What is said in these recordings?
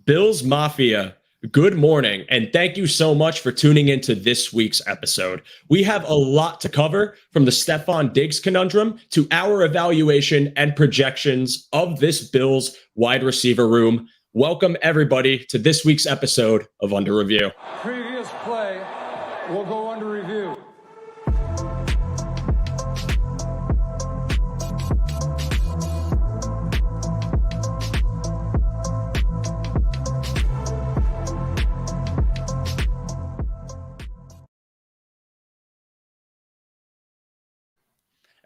Bills Mafia, good morning, and thank you so much for tuning into this week's episode. We have a lot to cover, from the Stefon Diggs conundrum to our evaluation and projections of this Bills wide receiver room. Welcome, everybody, to this week's episode of Under Review. Previous play will go under review.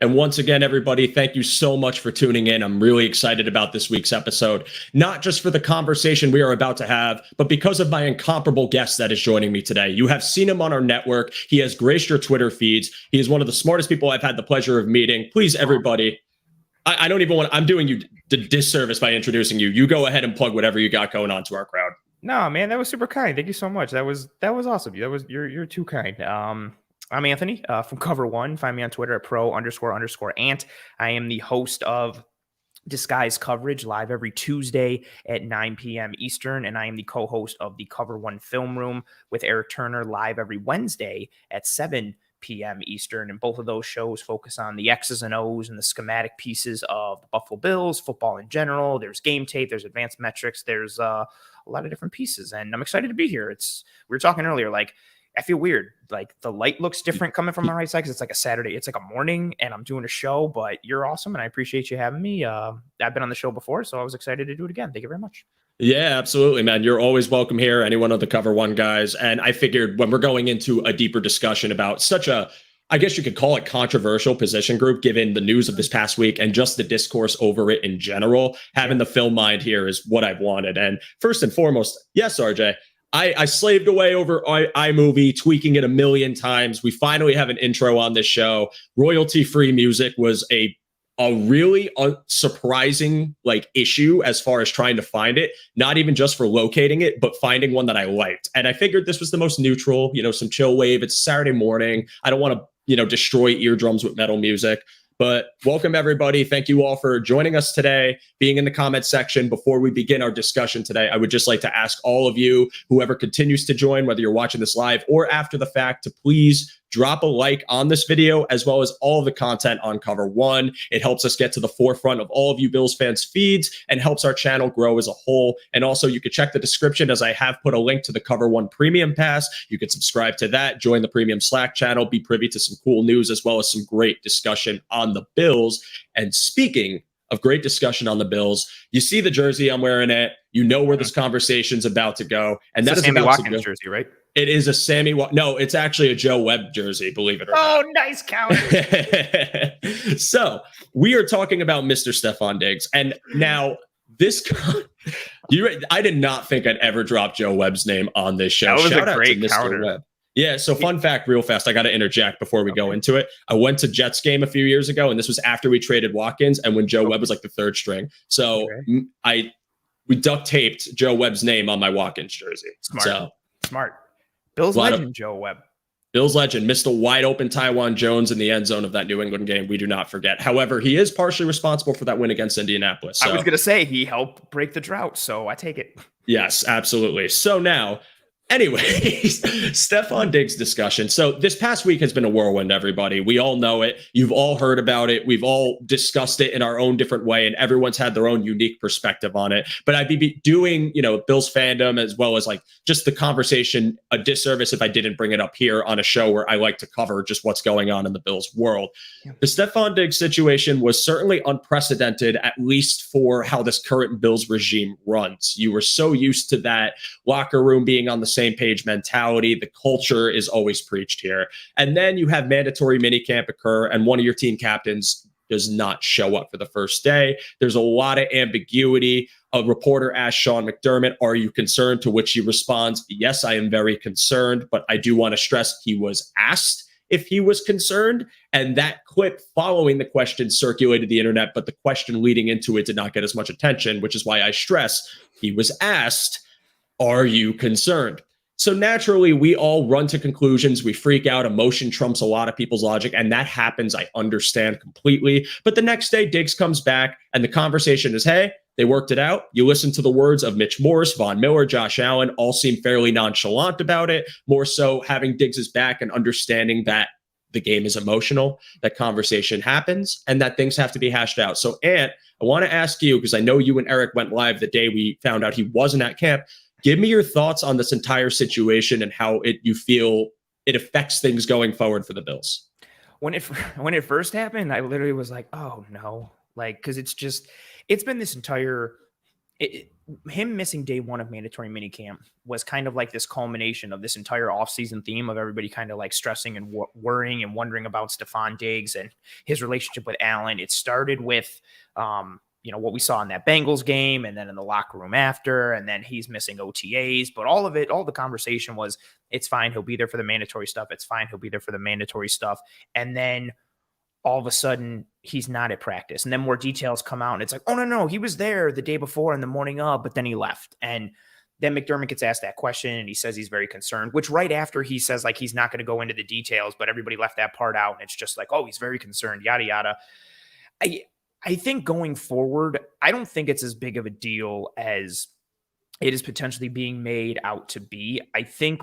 And once again, everybody, thank you so much for tuning in. I'm really excited about this week's episode, not just for the conversation we are about to have, but because of my incomparable guest that is joining me today. You have seen him on our network. He has graced your Twitter feeds. He is one of the smartest people I've had the pleasure of meeting. Please, everybody, I don't even want to, I'm doing you the disservice by introducing you. You go ahead and plug whatever you got going on to our crowd. No, man, that was super kind. Thank you so much. That was awesome. You're too kind. I'm Anthony from Cover One. Find me on Twitter at pro__ant. I am the host of Disguise Coverage, live every Tuesday at 9 p.m. Eastern, and I am the co-host of the Cover One Film Room with Eric Turner, live every Wednesday at 7 p.m. Eastern. And both of those shows focus on the X's and O's and the schematic pieces of the Buffalo Bills, football in general. There's game tape, there's advanced metrics, there's a lot of different pieces. And I'm excited to be here. We were talking earlier, like, I feel weird. Like, the light looks different coming from my right side because it's like a Saturday. It's like a morning and I'm doing a show, but you're awesome and I appreciate you having me. I've been on the show before, so I was excited to do it again. Thank you very much. Yeah, absolutely, man. You're always welcome here. Any one of the Cover One guys. And I figured when we're going into a deeper discussion about such a, I guess you could call it, controversial position group, given the news of this past week and just the discourse over it in general, having the film mind here is what I've wanted. And first and foremost, yes, RJ, I slaved away over iMovie, tweaking it a million times. We finally have an intro on this show. Royalty-free music was a really surprising issue as far as trying to find it, not even just for locating it, but finding one that I liked. And I figured this was the most neutral, some chill wave. It's Saturday morning. I don't want to, destroy eardrums with metal music. But welcome, everybody. Thank you all for joining us today, being in the comments section. Before we begin our discussion today, I would just like to ask all of you, whoever continues to join, whether you're watching this live or after the fact, to please drop a like on this video, as well as all of the content on Cover One. It helps us get to the forefront of all of you Bills fans' feeds and helps our channel grow as a whole. And also, you can check the description, as I have put a link to the Cover One Premium Pass. You can subscribe to that, join the Premium Slack channel, be privy to some cool news, as well as some great discussion on the Bills. And speaking of great discussion on the Bills, you see the jersey I'm wearing it. You know where this conversation's about to go. And that is Sammy about Watkins jersey, right? It is a no, it's actually a Joe Webb jersey, believe it or not. Oh, nice counter. So we are talking about Mr. Stefon Diggs. And now I did not think I'd ever drop Joe Webb's name on this show. That was Shout a out great to Mr. counter. Webb. Yeah, so fun fact real fast. I got to interject before we go into it. I went to Jets game a few years ago, and this was after we traded Watkins and when Joe Webb was like the third string. So we duct taped Joe Webb's name on my Watkins jersey. Smart. Bills legend, Joe Webb. Bills legend missed a wide open Taiwan Jones in the end zone of that New England game. We do not forget. However, he is partially responsible for that win against Indianapolis. So. I was going to say he helped break the drought, so I take it. Yes, absolutely. So now, anyways, Stefon Diggs discussion. So this past week has been a whirlwind, everybody. We all know it. You've all heard about it. We've all discussed it in our own different way, and everyone's had their own unique perspective on it. But I'd be doing, Bills fandom as well as just the conversation a disservice if I didn't bring it up here on a show where I like to cover just what's going on in the Bills world. Yeah. The Stefon Diggs situation was certainly unprecedented, at least for how this current Bills regime runs. You were so used to that locker room being on the same page mentality. The culture is always preached here. And then you have mandatory minicamp occur and one of your team captains does not show up for the first day. There's a lot of ambiguity. A reporter asked Sean McDermott, "Are you concerned?" To which he responds, "Yes, I am very concerned, but I do want to stress he was asked if he was concerned." And that clip following the question circulated the internet, but the question leading into it did not get as much attention, which is why I stress he was asked, "Are you concerned?" So naturally, we all run to conclusions. We freak out. Emotion trumps a lot of people's logic, and that happens. I understand completely. But the next day, Diggs comes back, and the conversation is, hey, they worked it out. You listen to the words of Mitch Morse, Von Miller, Josh Allen, all seem fairly nonchalant about it, more so having Diggs' back and understanding that the game is emotional, that conversation happens, and that things have to be hashed out. So, Ant, I want to ask you, because I know you and Eric went live the day we found out he wasn't at camp. Give me your thoughts on this entire situation and how you feel it affects things going forward for the Bills. When it first happened, I literally was like, oh no, like, because it's been this entire him missing day one of mandatory minicamp was kind of like this culmination of this entire offseason theme of everybody kind of like stressing and worrying and wondering about Stefon Diggs and his relationship with Allen. It started with, what we saw in that Bengals game and then in the locker room after, and then he's missing OTAs, but all the conversation was, it's fine. He'll be there for the mandatory stuff. It's fine. He'll be there for the mandatory stuff. And then all of a sudden he's not at practice. And then more details come out and it's like, oh no, he was there the day before and the morning of, but then he left. And then McDermott gets asked that question and he says he's very concerned, which right after he says like, he's not going to go into the details, but everybody left that part out. And it's just like, oh, he's very concerned, yada, yada. I think going forward, I don't think it's as big of a deal as it is potentially being made out to be. I think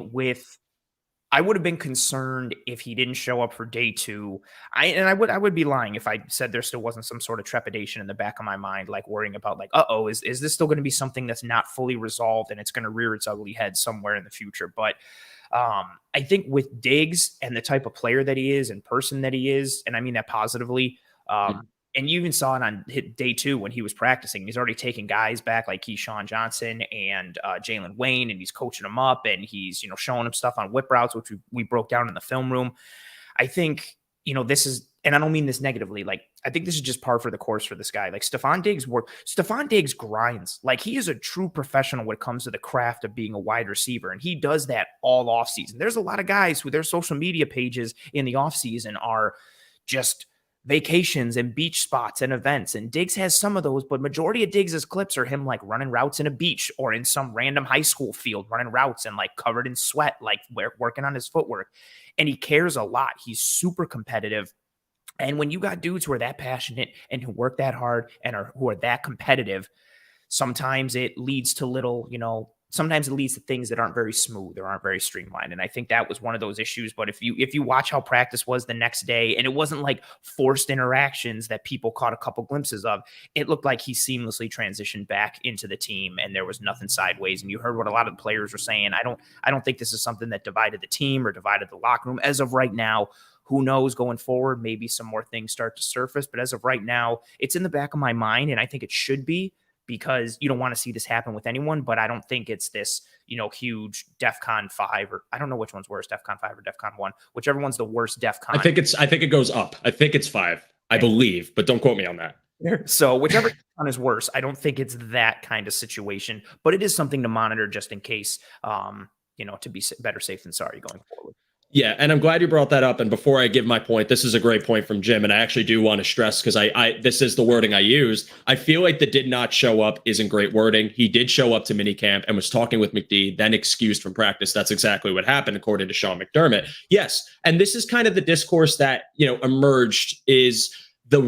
I would have been concerned if he didn't show up for day two. I would be lying if I said there still wasn't some sort of trepidation in the back of my mind, like worrying about like, is this still going to be something that's not fully resolved and it's going to rear its ugly head somewhere in the future? But I think with Diggs and the type of player that he is and person that he is, and I mean that positively, and you even saw it on day two when he was practicing. He's already taking guys back like Keyshawn Johnson and Jalen Wayne, and he's coaching them up and he's, showing them stuff on whip routes, which we broke down in the film room. I think, this is, and I don't mean this negatively, like, I think this is just par for the course for this guy. Like Stefon Diggs grinds. Like he is a true professional when it comes to the craft of being a wide receiver. And he does that all offseason. There's a lot of guys who their social media pages in the offseason are just vacations and beach spots and events. And Diggs has some of those, but majority of Diggs's clips are him like running routes in a beach or in some random high school field, running routes and like covered in sweat, like working on his footwork. And he cares a lot. He's super competitive. And when you got dudes who are that passionate and who work that hard and who are that competitive, sometimes it leads to sometimes it leads to things that aren't very smooth or aren't very streamlined. And I think that was one of those issues. But if you watch how practice was the next day, and it wasn't like forced interactions that people caught a couple glimpses of, it looked like he seamlessly transitioned back into the team and there was nothing sideways. And you heard what a lot of the players were saying. I don't think this is something that divided the team or divided the locker room. As of right now, who knows going forward, maybe some more things start to surface. But as of right now, it's in the back of my mind. And I think it should be, because you don't want to see this happen with anyone, but I don't think it's this, huge DEFCON 5, or I don't know which one's worse, DEFCON 5 or DEFCON 1, whichever one's the worst DEFCON. I think it goes up. I think it's 5, I believe, but don't quote me on that. So whichever one is worse, I don't think it's that kind of situation, but it is something to monitor just in case, to be better safe than sorry going forward. Yeah, and I'm glad you brought that up. And before I give my point, this is a great point from Jim, and I actually do want to stress, because this is the wording I used. I feel like the did not show up isn't great wording. He did show up to minicamp and was talking with McD, then excused from practice. That's exactly what happened, according to Sean McDermott. Yes, and this is kind of the discourse that emerged, is the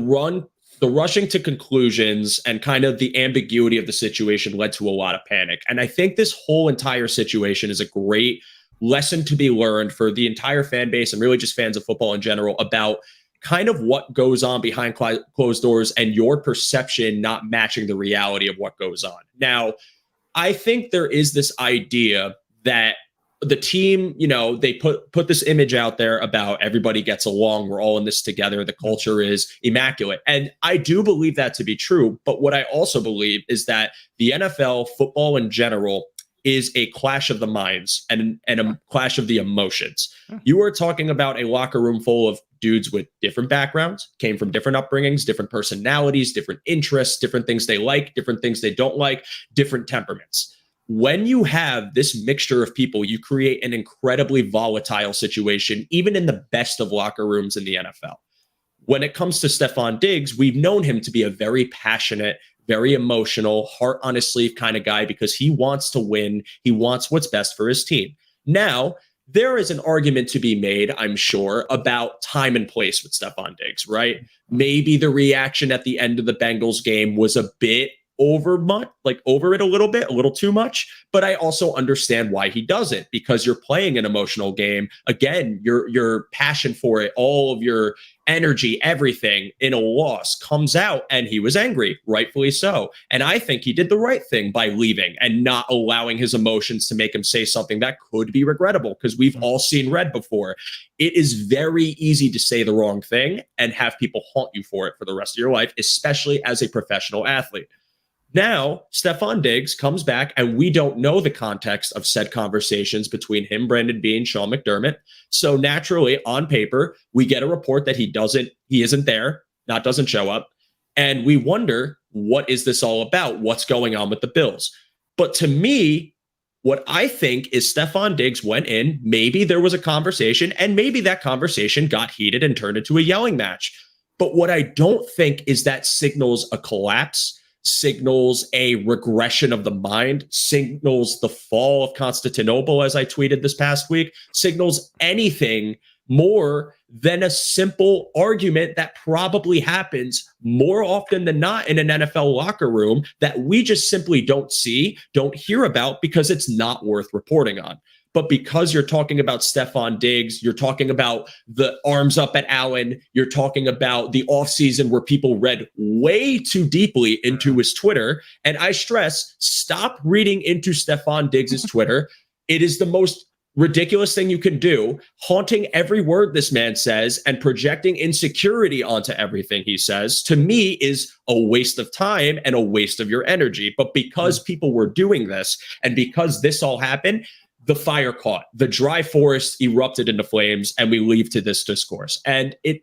rushing to conclusions and kind of the ambiguity of the situation led to a lot of panic. And I think this whole entire situation is a great lesson to be learned for the entire fan base and really just fans of football in general, about kind of what goes on behind closed doors and your perception not matching the reality of what goes on. Now, I think there is this idea that the team, they put this image out there about everybody gets along, we're all in this together, the culture is immaculate. And I do believe that to be true. But what I also believe is that the NFL, football in general, is a clash of the minds and a clash of the emotions. You are talking about a locker room full of dudes with different backgrounds, came from different upbringings, different personalities, different interests, different things they like, different things they don't like, different temperaments. When you have this mixture of people, you create an incredibly volatile situation, even in the best of locker rooms in the NFL. When it comes to Stefon Diggs, we've known him to be a very passionate, very emotional, heart on his sleeve kind of guy, because he wants to win. He wants what's best for his team. Now, there is an argument to be made, I'm sure, about time and place with Stefon Diggs, right? Maybe the reaction at the end of the Bengals game was a bit over it a little too much. But I also understand why he does it, because you're playing an emotional game. Again, your passion for it, all of your energy, everything in a loss comes out, and he was angry, rightfully so. And I think he did the right thing by leaving and not allowing his emotions to make him say something that could be regrettable, because we've all seen red before. It is very easy to say the wrong thing and have people haunt you for it for the rest of your life, especially as a professional athlete. Now, Stefon Diggs comes back, and we don't know the context of said conversations between him, Brandon Beane, Sean McDermott. So naturally, on paper, we get a report that he isn't there, doesn't show up. And we wonder, what is this all about? What's going on with the Bills? But to me, what I think is Stefon Diggs went in, maybe there was a conversation, and maybe that conversation got heated and turned into a yelling match. But what I don't think is that signals a collapse, signals a regression of the mind, signals the fall of Constantinople, as I tweeted this past week, signals anything more than a simple argument that probably happens more often than not in an NFL locker room that we just simply don't hear about, because it's not worth reporting on. But because you're talking about Stefon Diggs, you're talking about the arms up at Allen, you're talking about the offseason where people read way too deeply into his Twitter. And I stress, stop reading into Stefon Diggs' Twitter. It is the most ridiculous thing you can do, haunting every word this man says and projecting insecurity onto everything he says, to me is a waste of time and a waste of your energy. But because people were doing this, and because this all happened, the fire caught, the dry forest erupted into flames, and we leave to this discourse. And it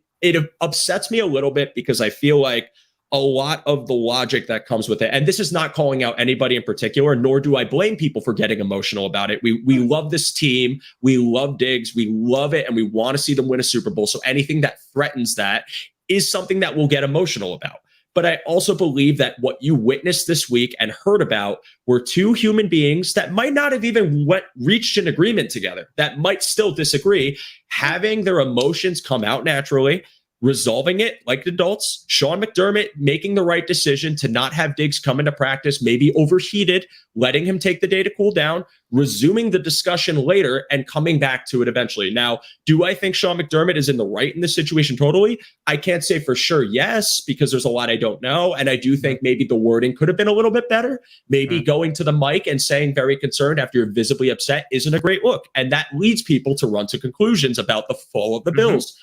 upsets me a little bit, because I feel like a lot of the logic that comes with it, and this is not calling out anybody in particular, nor do I blame people for getting emotional about it. We love this team. We love Diggs. We love it, and we want to see them win a Super Bowl. So anything that threatens that is something that we'll get emotional about. But I also believe that what you witnessed this week and heard about were two human beings that might not have even reached an agreement together, that might still disagree, having their emotions come out naturally, resolving it like adults. Sean McDermott making the right decision to not have Diggs come into practice, maybe overheated, letting him take the day to cool down, resuming the discussion later, and coming back to it eventually. Now, do I think Sean McDermott is in the right in this situation totally? I can't say for sure yes, because there's a lot I don't know. And I do think maybe the wording could have been a little bit better. Maybe going to the mic and saying very concerned after you're visibly upset isn't a great look. And that leads people to run to conclusions about the fall of the Bills.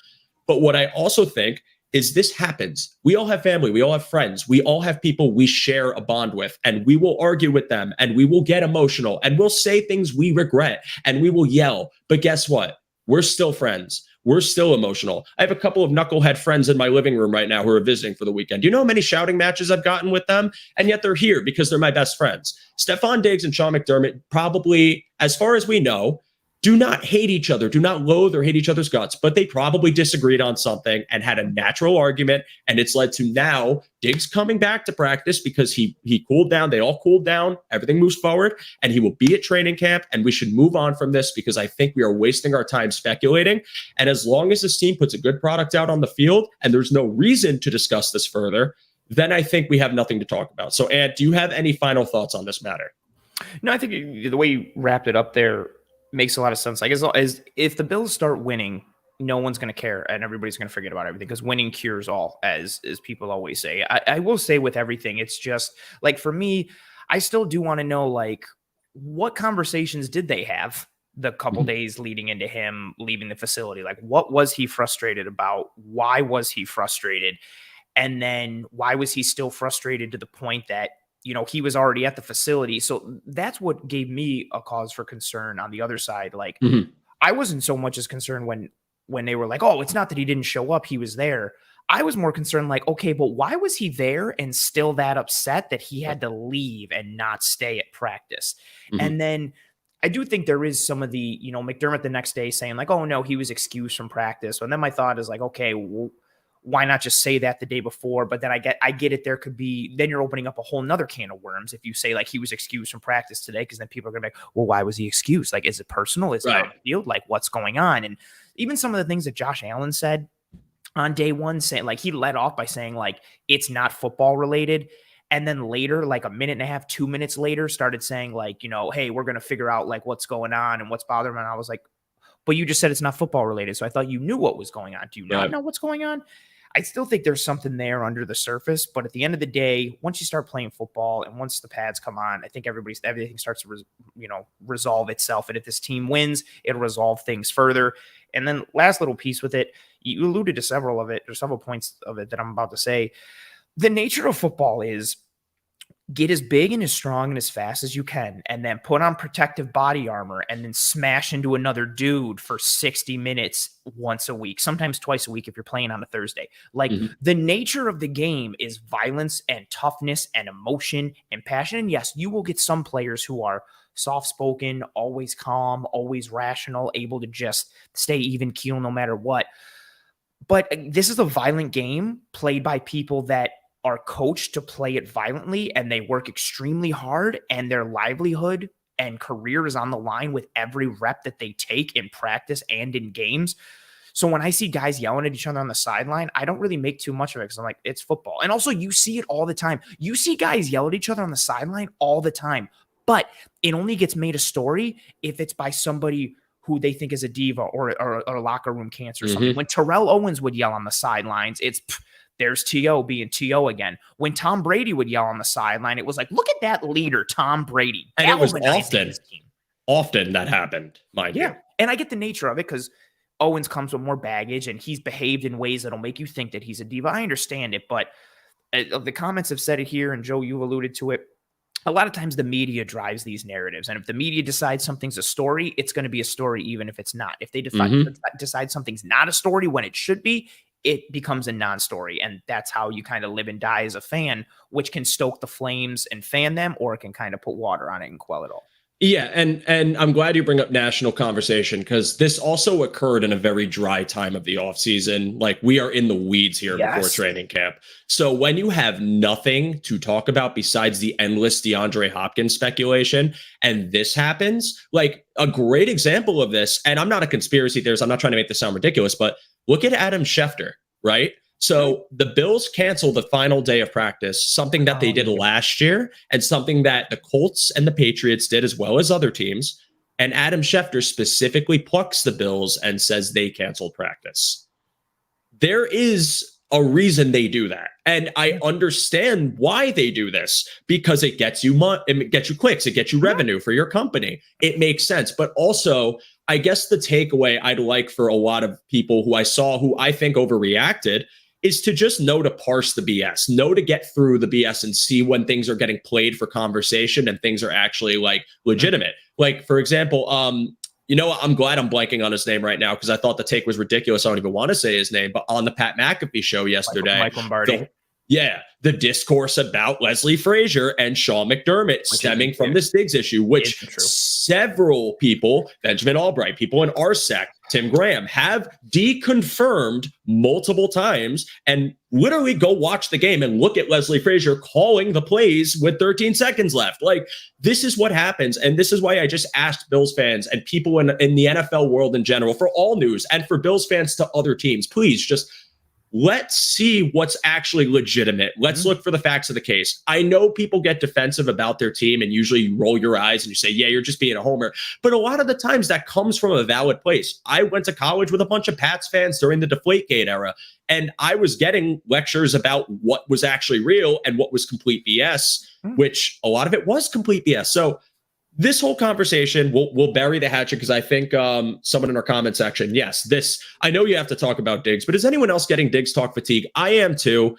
But what I also think is this happens. We all have family. We all have friends. We all have people we share a bond with, and we will argue with them, and we will get emotional, and we'll say things we regret, and we will yell. But guess what? We're still friends. We're still emotional. I have a couple of knucklehead friends in my living room right now who are visiting for the weekend. Do you know how many shouting matches I've gotten with them? And yet they're here because they're my best friends. Stefon Diggs and Sean McDermott probably, as far as we know, do not hate each other, do not loathe or hate each other's guts, but they probably disagreed on something and had a natural argument. And it's led to now Diggs coming back to practice because he cooled down. They all cooled down. Everything moves forward, and he will be at training camp. And we should move on from this, because I think we are wasting our time speculating. And as long as this team puts a good product out on the field and there's no reason to discuss this further, then I think we have nothing to talk about. So, Ant, do you have any final thoughts on this matter? No, I think the way you wrapped it up there makes a lot of sense. Like, as if the Bills start winning, no one's going to care, and everybody's going to forget about everything, because winning cures all, as people always say. I will say with everything, it's just like, for me, I still do want to know, like, what conversations did they have the couple days leading into him leaving the facility? Like, what was he frustrated about? Why was he frustrated? And then why was he still frustrated to the point that, you know, he was already at the facility? So that's what gave me a cause for concern on the other side. Like, I wasn't so much as concerned when they were like, oh, it's not that he didn't show up, he was there. I was more concerned, like, okay, but why was he there and still that upset that he had to leave and not stay at practice? And then I do think there is some of the, you know, McDermott the next day saying like, oh no, he was excused from practice. And then my thought is like, okay, well, why not just say that the day before? But then I get it. There could be, then you're opening up a whole nother can of worms if you say like he was excused from practice today, because then people are gonna be like, well, why was he excused? Like, is it personal? Is it on the field? Like, what's going on? And even some of the things that Josh Allen said on day one, saying like, he led off by saying like it's not football related. And then later, like a minute and a half, 2 minutes later, started saying like, hey, we're gonna figure out like what's going on and what's bothering him. And I was like, but you just said it's not football related. So I thought you knew what was going on. Do you not know what's going on? I still think there's something there under the surface, but at the end of the day, once you start playing football and once the pads come on, I think everything starts to resolve itself. And if this team wins, it'll resolve things further. And then last little piece with it, you alluded to several points of it that I'm about to say. The nature of football is get as big and as strong and as fast as you can, and then put on protective body armor and then smash into another dude for 60 minutes once a week, sometimes twice a week if you're playing on a Thursday. Like the nature of the game is violence and toughness and emotion and passion. And yes, you will get some players who are soft-spoken, always calm, always rational, able to just stay even keel no matter what. But this is a violent game played by people that are coached to play it violently, and they work extremely hard, and their livelihood and career is on the line with every rep that they take in practice and in games. So when I see guys yelling at each other on the sideline, I don't really make too much of it because I'm like, it's football. And also you see it all the time. You see guys yell at each other on the sideline all the time, but it only gets made a story if it's by somebody who they think is a diva or a locker room cancer or something. When Terrell Owens would yell on the sidelines, there's T.O. being T.O. again. When Tom Brady would yell on the sideline, it was like, look at that leader, Tom Brady. And it was often that happened, mind you. And I get the nature of it because Owens comes with more baggage and he's behaved in ways that'll make you think that he's a diva. I understand it, but the comments have said it here, and Joe, you alluded to it. A lot of times the media drives these narratives. And if the media decides something's a story, it's going to be a story even if it's not. If they decide something's not a story when it should be, it becomes a non-story. And that's how you kind of live and die as a fan, which can stoke the flames and fan them, or it can kind of put water on it and quell it all. Yeah, and I'm glad you bring up national conversation, because this also occurred in a very dry time of the offseason. Like, we are in the weeds here before training camp. So when you have nothing to talk about besides the endless DeAndre Hopkins speculation, and this happens, like a great example of this, and I'm not a conspiracy theorist, I'm not trying to make this sound ridiculous, but look at Adam Schefter, right? So the Bills canceled the final day of practice, something that they did last year and something that the Colts and the Patriots did, as well as other teams. And Adam Schefter specifically plucks the Bills and says they canceled practice. There is a reason they do that. And I understand why they do this, because it gets you it gets you clicks, it gets you revenue for your company. It makes sense. But also, I guess the takeaway I'd like for a lot of people who I saw who I think overreacted is to just know to parse the BS, know to get through the BS and see when things are getting played for conversation and things are actually like legitimate. Like, for example, I'm glad I'm blanking on his name right now because I thought the take was ridiculous. I don't even want to say his name, but on the Pat McAfee show yesterday, Mike Lombardi. The discourse about Leslie Frazier and Sean McDermott stemming from this Diggs issue, which several people, Benjamin Albright, people in our sect, Tim Graham, have deconfirmed multiple times, and literally go watch the game and look at Leslie Frazier calling the plays with 13 seconds left. Like, this is what happens. And this is why I just asked Bills fans and people in the NFL world in general, for all news and for Bills fans to other teams, please just let's see what's actually legitimate. Let's look for the facts of the case. I know people get defensive about their team, and usually you roll your eyes and you say, yeah, you're just being a homer. But a lot of the times that comes from a valid place. I went to college with a bunch of Pats fans during the Deflategate era, and I was getting lectures about what was actually real and what was complete BS, which a lot of it was complete BS. So this whole conversation, we'll bury the hatchet, because I think someone in our comment section, I know you have to talk about Diggs, but is anyone else getting Diggs talk fatigue? I am too.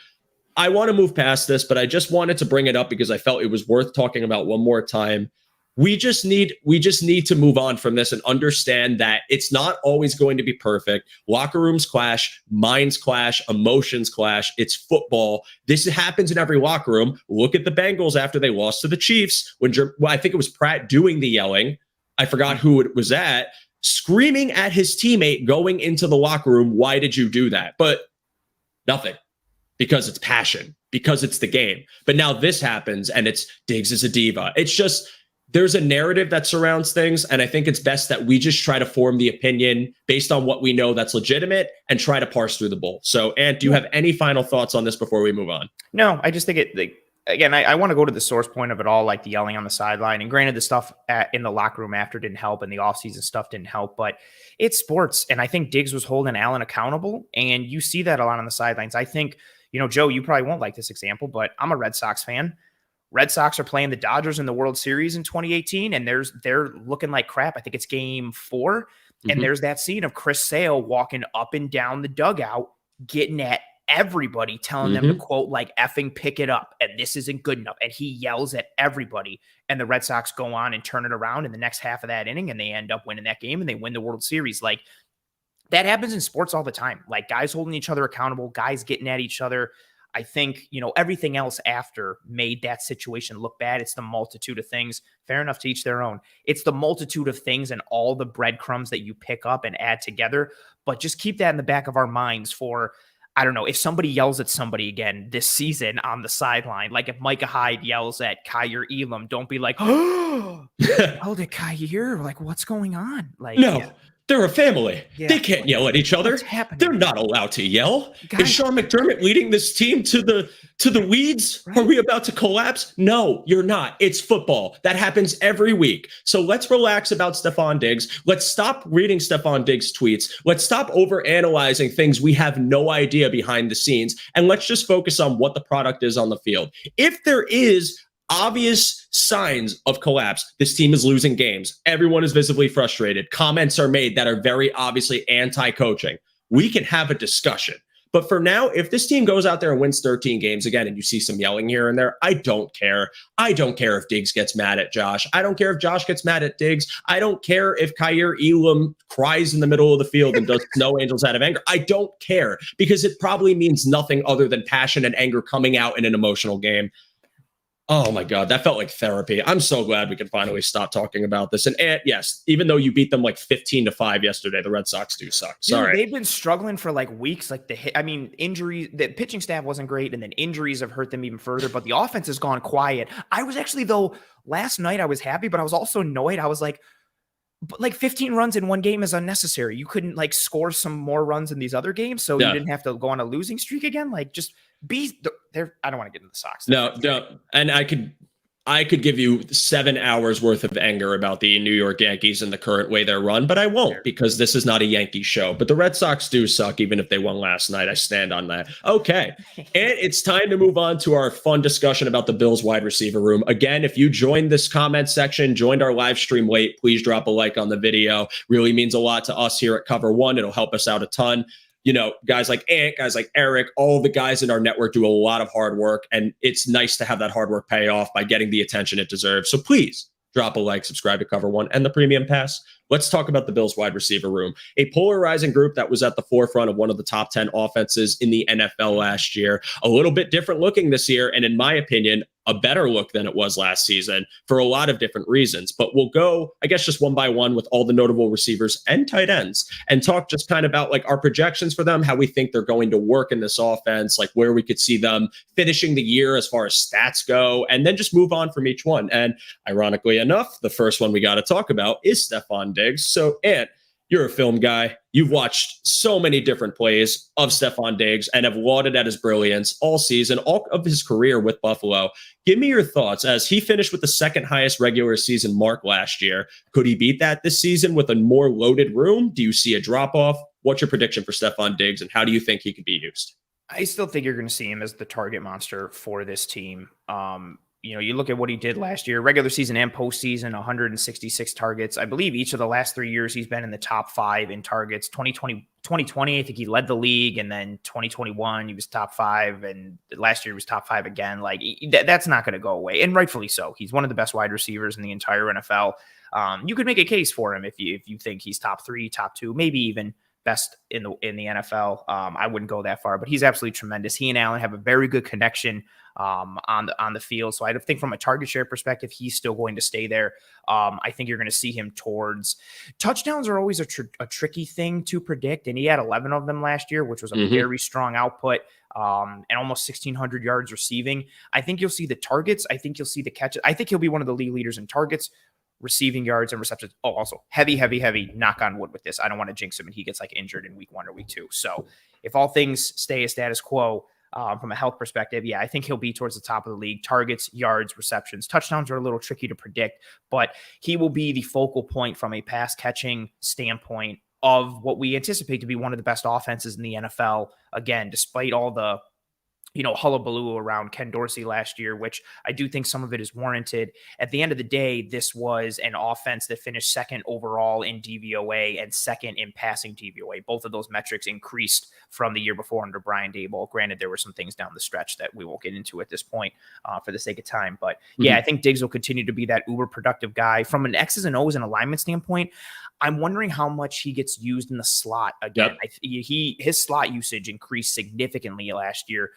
I want to move past this, but I just wanted to bring it up because I felt it was worth talking about one more time. We just need to move on from this and understand that it's not always going to be perfect. Locker rooms clash, minds clash, emotions clash. It's football. This happens in every locker room. Look at the Bengals after they lost to the Chiefs. I think it was Pratt doing the yelling. I forgot who it was at, screaming at his teammate going into the locker room. Why did you do that? But Nothing. Because it's passion, because it's the game. But now this happens and it's Diggs is a diva. It's just, there's a narrative that surrounds things. And I think it's best that we just try to form the opinion based on what we know that's legitimate and try to parse through the bull. So, Ant, do you have any final thoughts on this before we move on? No, I just think again, I want to go to the source point of it all, like the yelling on the sideline. And granted, the stuff in the locker room after didn't help and the offseason stuff didn't help, but it's sports. And I think Diggs was holding Allen accountable. And you see that a lot on the sidelines. I think, Joe, you probably won't like this example, but I'm a Red Sox fan. Red Sox are playing the Dodgers in the World Series in 2018, and they're looking like crap. I think it's game 4. And there's that scene of Chris Sale walking up and down the dugout, getting at everybody, telling them to quote, like, effing pick it up. And this isn't good enough. And he yells at everybody. And the Red Sox go on and turn it around in the next half of that inning. And they end up winning that game and they win the World Series. Like, that happens in sports all the time. Like, guys holding each other accountable, guys getting at each other. I think, everything else after made that situation look bad. It's the multitude of things. Fair enough, to each their own. It's the multitude of things and all the breadcrumbs that you pick up and add together. But just keep that in the back of our minds for, I don't know, if somebody yells at somebody again this season on the sideline, like if Micah Hyde yells at Kyer Elam, don't be like, oh, yelled at Kyer. Like, what's going on? Like, no. Yeah. They're a family. Yeah. They can't yell at each other. What's happening? They're not allowed to yell. Guys, is Sean McDermott leading this team to the weeds? Right. Are we about to collapse? No, you're not. It's football. That happens every week. So let's relax about Stefon Diggs. Let's stop reading Stefon Diggs tweets. Let's stop overanalyzing things we have no idea behind the scenes. And let's just focus on what the product is on the field. If there is obvious signs of collapse, this team is losing games, everyone is visibly frustrated, comments are made that are very obviously anti-coaching, we can have a discussion. But for now, if this team goes out there and wins 13 games again and you see some yelling here and there, I don't care. I don't care if Diggs gets mad at Josh. I don't care if Josh gets mad at Diggs. I don't care if Kyer Elam cries in the middle of the field and does snow angels out of anger. I don't care, because it probably means nothing other than passion and anger coming out in an emotional game. Oh my God, that felt like therapy. I'm so glad we can finally stop talking about this. And yes, even though you beat them like 15-5 yesterday, the Red Sox do suck. Sorry. They've been struggling for like weeks. Like injuries, the pitching staff wasn't great. And then injuries have hurt them even further, but the offense has gone quiet. I was actually, though, last night I was happy, but I was also annoyed. I was like, but like 15 runs in one game is unnecessary. You couldn't like score some more runs in these other games, so you didn't have to go on a losing streak again. Like, just be there. I don't want to get into the Sox. No. And I could give you 7 hours worth of anger about the New York Yankees and the current way they're run, but I won't, because this is not a Yankee show. But the Red Sox do suck, even if they won last night. I stand on that. Okay. And it's time to move on to our fun discussion about the Bills wide receiver room. Again, if you joined this comment section, joined our live stream late, please drop a like on the video. Really means a lot to us here at Cover One. It'll help us out a ton. Guys like Ant, guys like Eric, all the guys in our network do a lot of hard work, and it's nice to have that hard work pay off by getting the attention it deserves. So please drop a like, subscribe to Cover One and the Premium Pass. Let's talk about the Bills wide receiver room, a polarizing group that was at the forefront of one of the top 10 offenses in the NFL last year. A little bit different looking this year, and in my opinion, a better look than it was last season for a lot of different reasons. But we'll go, I guess, just one by one with all the notable receivers and tight ends and talk just kind of about like our projections for them, how we think they're going to work in this offense, like where we could see them finishing the year as far as stats go, and then just move on from each one. And ironically enough, the first one we got to talk about is Stefon Diggs. So, Ant, you're a film guy. You've watched so many different plays of Stefon Diggs and have lauded at his brilliance all season, all of his career with Buffalo. Give me your thoughts, as he finished with the second highest regular season mark last year. Could he beat that this season with a more loaded room? Do you see a drop-off? What's your prediction for Stefon Diggs, and how do you think he could be used? I still think you're going to see him as the target monster for this team. You look at what he did last year, regular season and postseason, 166 targets. I believe each of the last 3 years he's been in the top 5 in targets. 2020, I think he led the league, and then 2021 he was top 5, and last year he was top 5 again. Like, that's not going to go away, and rightfully so. He's one of the best wide receivers in the entire NFL. You could make a case for him if you think he's top 3, top 2, maybe even best in the NFL. I wouldn't go that far, but he's absolutely tremendous. He and Allen have a very good connection on the field. So I think from a target share perspective, he's still going to stay there. I think you're going to see him towards touchdowns are always a tricky thing to predict. And he had 11 of them last year, which was a very strong output. And almost 1,600 yards receiving. I think you'll see the targets. I think you'll see the catches. I think he'll be one of the league leaders in targets, receiving yards, and receptions. Oh, also heavy knock on wood with this. I don't want to jinx him and he gets like injured in week 1 or week 2. So if all things stay a status quo from a health perspective, yeah, I think he'll be towards the top of the league. Targets, yards, receptions, touchdowns are a little tricky to predict, but he will be the focal point from a pass catching standpoint of what we anticipate to be one of the best offenses in the NFL. Again, despite all the hullabaloo around Ken Dorsey last year, which I do think some of it is warranted. At the end of the day, this was an offense that finished second overall in DVOA and second in passing DVOA. Both of those metrics increased from the year before under Brian Daboll. Granted, there were some things down the stretch that we won't get into at this point for the sake of time. But yeah, I think Diggs will continue to be that uber productive guy. From an X's and O's and alignment standpoint, I'm wondering how much he gets used in the slot again. His slot usage increased significantly last year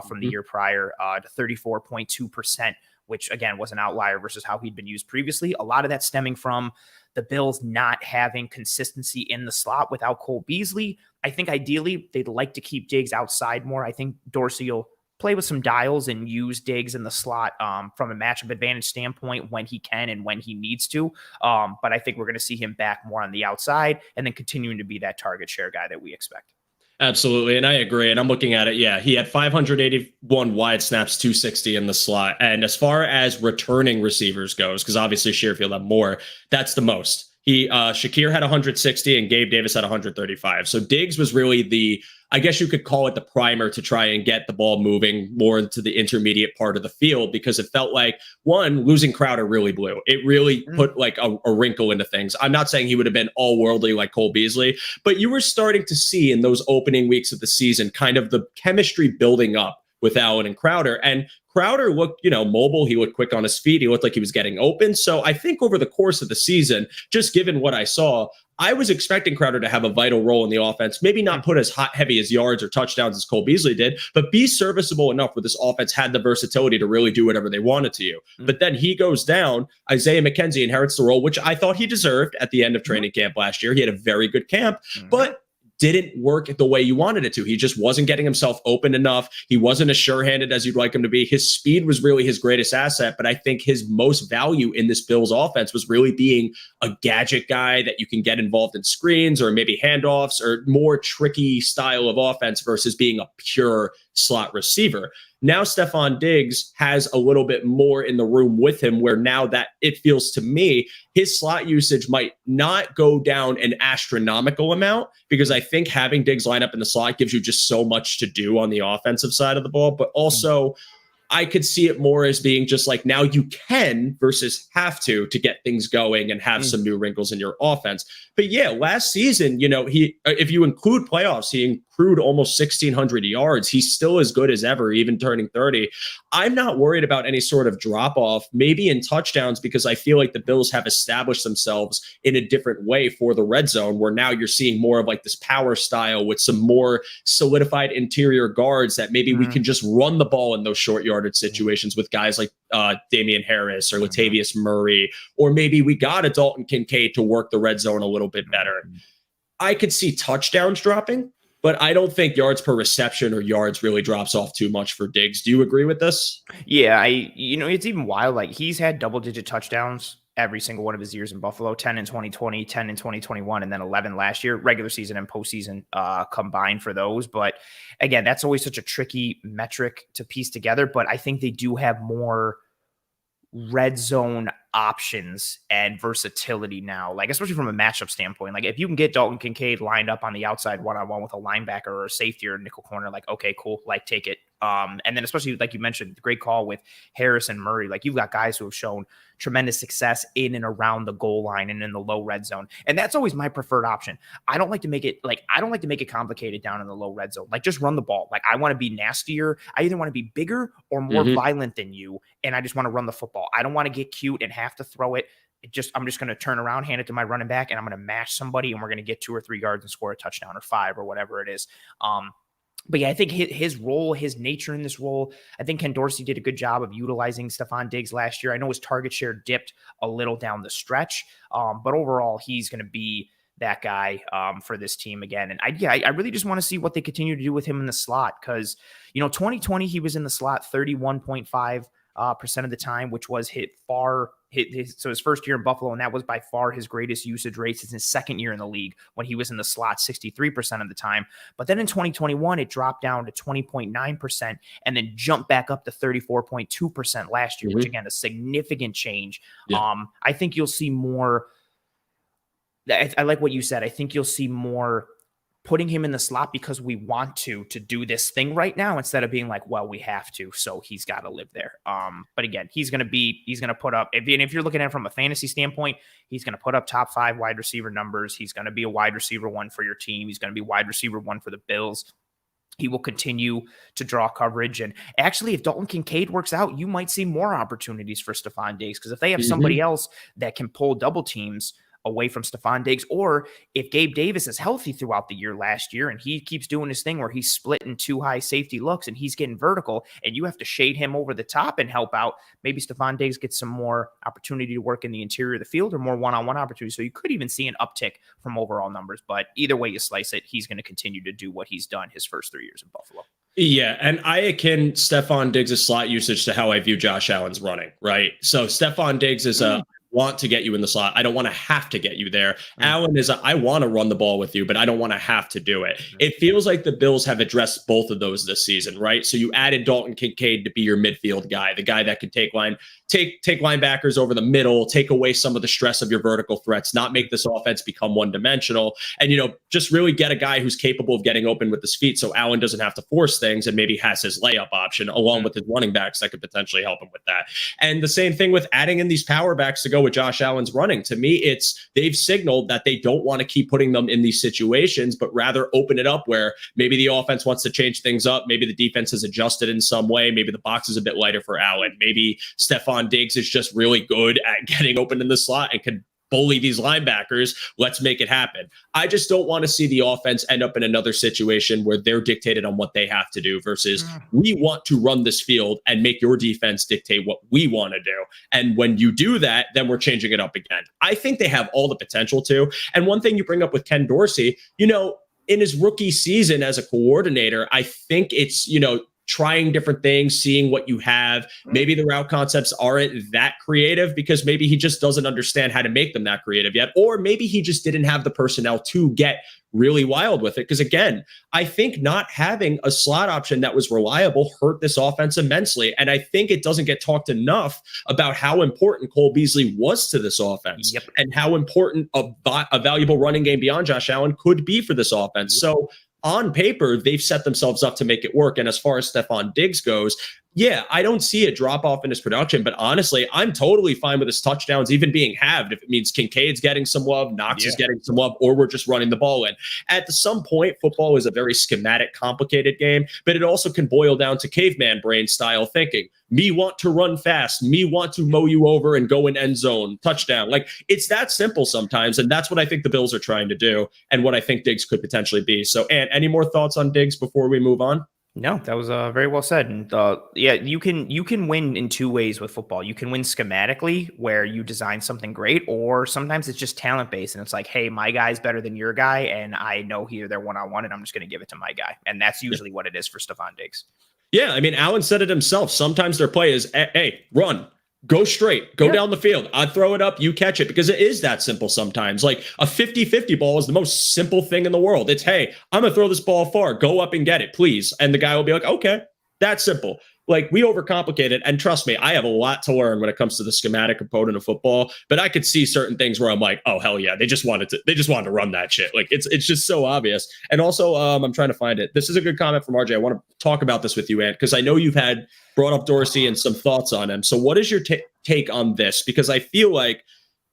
from the year prior to 34.2%, which again was an outlier versus how he'd been used previously. A lot of that stemming from the Bills not having consistency in the slot without Cole Beasley. I think ideally they'd like to keep Diggs outside more. I think Dorsey will play with some dials and use Diggs in the slot from a matchup advantage standpoint when he can and when he needs to. But I think we're going to see him back more on the outside and then continuing to be that target share guy that we expect. Absolutely. And I agree. And I'm looking at it. Yeah, he had 581 wide snaps, 260 in the slot. And as far as returning receivers goes, because obviously Sherfield had more, that's the most. Shakir had 160 and Gabe Davis had 135. So Diggs was really I guess you could call it the primer to try and get the ball moving more into the intermediate part of the field, because it felt like, one, losing Crowder really blew. It really put like a wrinkle into things. I'm not saying he would have been all worldly like Cole Beasley, but you were starting to see in those opening weeks of the season kind of the chemistry building up with Allen and Crowder. And Crowder looked, mobile. He looked quick on his feet. He looked like he was getting open. So I think over the course of the season, just given what I saw, I was expecting Crowder to have a vital role in the offense, maybe not put as heavy as yards or touchdowns as Cole Beasley did, but be serviceable enough where this offense had the versatility to really do whatever they wanted to you. But then he goes down. Isaiah McKenzie inherits the role, which I thought he deserved at the end of training camp last year. He had a very good camp, but didn't work the way you wanted it to. He just wasn't getting himself open enough. He wasn't as sure-handed as you'd like him to be. His speed was really his greatest asset, but I think his most value in this Bills offense was really being a gadget guy that you can get involved in screens or maybe handoffs or more tricky style of offense versus being a pure slot receiver. Now Stefon Diggs has a little bit more in the room with him, where now that it feels to me, his slot usage might not go down an astronomical amount, because I think having Diggs line up in the slot gives you just so much to do on the offensive side of the ball. But also I could see it more as being just like, now you can versus have to get things going and have some new wrinkles in your offense. But yeah, last season, if you include playoffs, he accrued almost 1,600 yards. He's still as good as ever, even turning 30. I'm not worried about any sort of drop off, maybe in touchdowns, because I feel like the Bills have established themselves in a different way for the red zone, where now you're seeing more of like this power style with some more solidified interior guards that maybe we can just run the ball in those short yardage situations with guys like Damian Harris or Latavius Murray, or maybe we got a Dalton Kincaid to work the red zone a little bit better. I could see touchdowns dropping, but I don't think yards per reception or yards really drops off too much for Diggs. Do you agree with this? Yeah, it's even wild. Like, he's had double-digit touchdowns every single one of his years in Buffalo, 10 in 2020, 10 in 2021, and then 11 last year, regular season and postseason combined for those. But again, that's always such a tricky metric to piece together. But I think they do have more red zone options and versatility now, like especially from a matchup standpoint. Like if you can get Dalton Kincaid lined up on the outside one-on-one with a linebacker or a safety or a nickel corner, like, okay, cool, like take it. And then especially like you mentioned, the great call with Harris and Murray, like you've got guys who have shown tremendous success in and around the goal line and in the low red zone. And that's always my preferred option. I don't like to make it complicated down in the low red zone. Like just run the ball. Like I want to be nastier. I either want to be bigger or more violent than you. And I just want to run the football. I don't want to get cute and have to throw it. I'm just going to turn around, hand it to my running back, and I'm going to mash somebody, and we're going to get 2 or 3 yards and score a touchdown or 5 or whatever it is. But yeah, I think his role, his nature in this role, I think Ken Dorsey did a good job of utilizing Stefon Diggs last year. I know his target share dipped a little down the stretch, but overall, he's going to be that guy for this team again. And I really just want to see what they continue to do with him in the slot, because 2020 he was in the slot 31.5% of the time, which was so his first year in Buffalo, and that was by far his greatest usage rate since his second year in the league, when he was in the slot 63% of the time. But then in 2021, it dropped down to 20.9% and then jumped back up to 34.2% last year, which again, a significant change. Yeah. I think you'll see more. I like what you said. I think you'll see more putting him in the slot because we want to do this thing right now, instead of being like, well, we have to, so he's got to live there. But again, he's going to put up, if you're looking at it from a fantasy standpoint, he's going to put up top 5 wide receiver numbers. He's going to be a wide receiver 1 for your team. He's going to be wide receiver 1 for the Bills. He will continue to draw coverage. And actually, if Dalton Kincaid works out, you might see more opportunities for Stefon Diggs, because if they have somebody else that can pull double teams away from Stefon Diggs, or if Gabe Davis is healthy throughout the year last year and he keeps doing his thing where he's splitting 2 high safety looks and he's getting vertical and you have to shade him over the top and help out, maybe Stefon Diggs gets some more opportunity to work in the interior of the field or more one-on-one opportunities. So you could even see an uptick from overall numbers, but either way you slice it, he's going to continue to do what he's done his first 3 years in Buffalo. Yeah, and I akin Stefon Diggs' slot usage to how I view Josh Allen's running, right? So Stefon Diggs is want to get you in the slot. I don't want to have to get you there. Allen is I want to run the ball with you, but I don't want to have to do it. It feels like the Bills have addressed both of those this season, right? So you added Dalton Kincaid to be your midfield guy, the guy that can take linebackers over the middle, take away some of the stress of your vertical threats, not make this offense become one-dimensional, and just really get a guy who's capable of getting open with his feet, so Allen doesn't have to force things and maybe has his layup option along with his running backs that could potentially help him with that. And the same thing with adding in these power backs to go with Josh Allen's running. To me, they've signaled that they don't want to keep putting them in these situations, but rather open it up where maybe the offense wants to change things up. Maybe the defense has adjusted in some way. Maybe the box is a bit lighter for Allen. Maybe Stefon Diggs is just really good at getting open in the slot and can bully these linebackers. Let's make it happen. I just don't want to see the offense end up in another situation where they're dictated on what they have to do versus we want to run this field and make your defense dictate what we want to do. And when you do that, then we're changing it up again. I think they have all the potential to. And one thing you bring up with Ken Dorsey, in his rookie season as a coordinator, I think it's, trying different things, seeing what you have. Maybe the route concepts aren't that creative because maybe he just doesn't understand how to make them that creative yet. Or maybe he just didn't have the personnel to get really wild with it. Because again, I think not having a slot option that was reliable hurt this offense immensely. And I think it doesn't get talked enough about how important Cole Beasley was to this offense and how important a valuable running game beyond Josh Allen could be for this offense. So on paper, they've set themselves up to make it work. And as far as Stefon Diggs goes, yeah, I don't see a drop off in his production, but honestly, I'm totally fine with his touchdowns even being halved if it means Kincaid's getting some love, Knox is getting some love, or we're just running the ball in. At some point, football is a very schematic, complicated game, but it also can boil down to caveman brain style thinking. Me want to run fast, me want to mow you over and go in end zone, touchdown. Like, it's that simple sometimes, and that's what I think the Bills are trying to do and what I think Diggs could potentially be. So, Ant, any more thoughts on Diggs before we move on? No, that was very well said. And you can win in 2 ways with football. You can win schematically, where you design something great, or sometimes it's just talent based, and it's like, hey, my guy's better than your guy, and I know here they're one-on-one, and I'm just going to give it to my guy. And that's usually what it is for Stefon Diggs. Yeah, I mean, Allen said it himself. Sometimes their play is, hey, run. Go straight, go down the field. I throw it up, you catch it, because it is that simple sometimes. Like a 50-50 ball is the most simple thing in the world. It's, hey, I'm going to throw this ball far. Go up and get it, please. And the guy will be like, okay, that's simple. Like, we overcomplicate it. And trust me, I have a lot to learn when it comes to the schematic component of football, but I could see certain things where I'm like, oh, hell yeah, they just wanted to run that shit. Like, it's just so obvious. And also, I'm trying to find it. This is a good comment from RJ. I want to talk about this with you, Ant, because I know you've brought up Dorsey and some thoughts on him. So what is your take on this? Because I feel like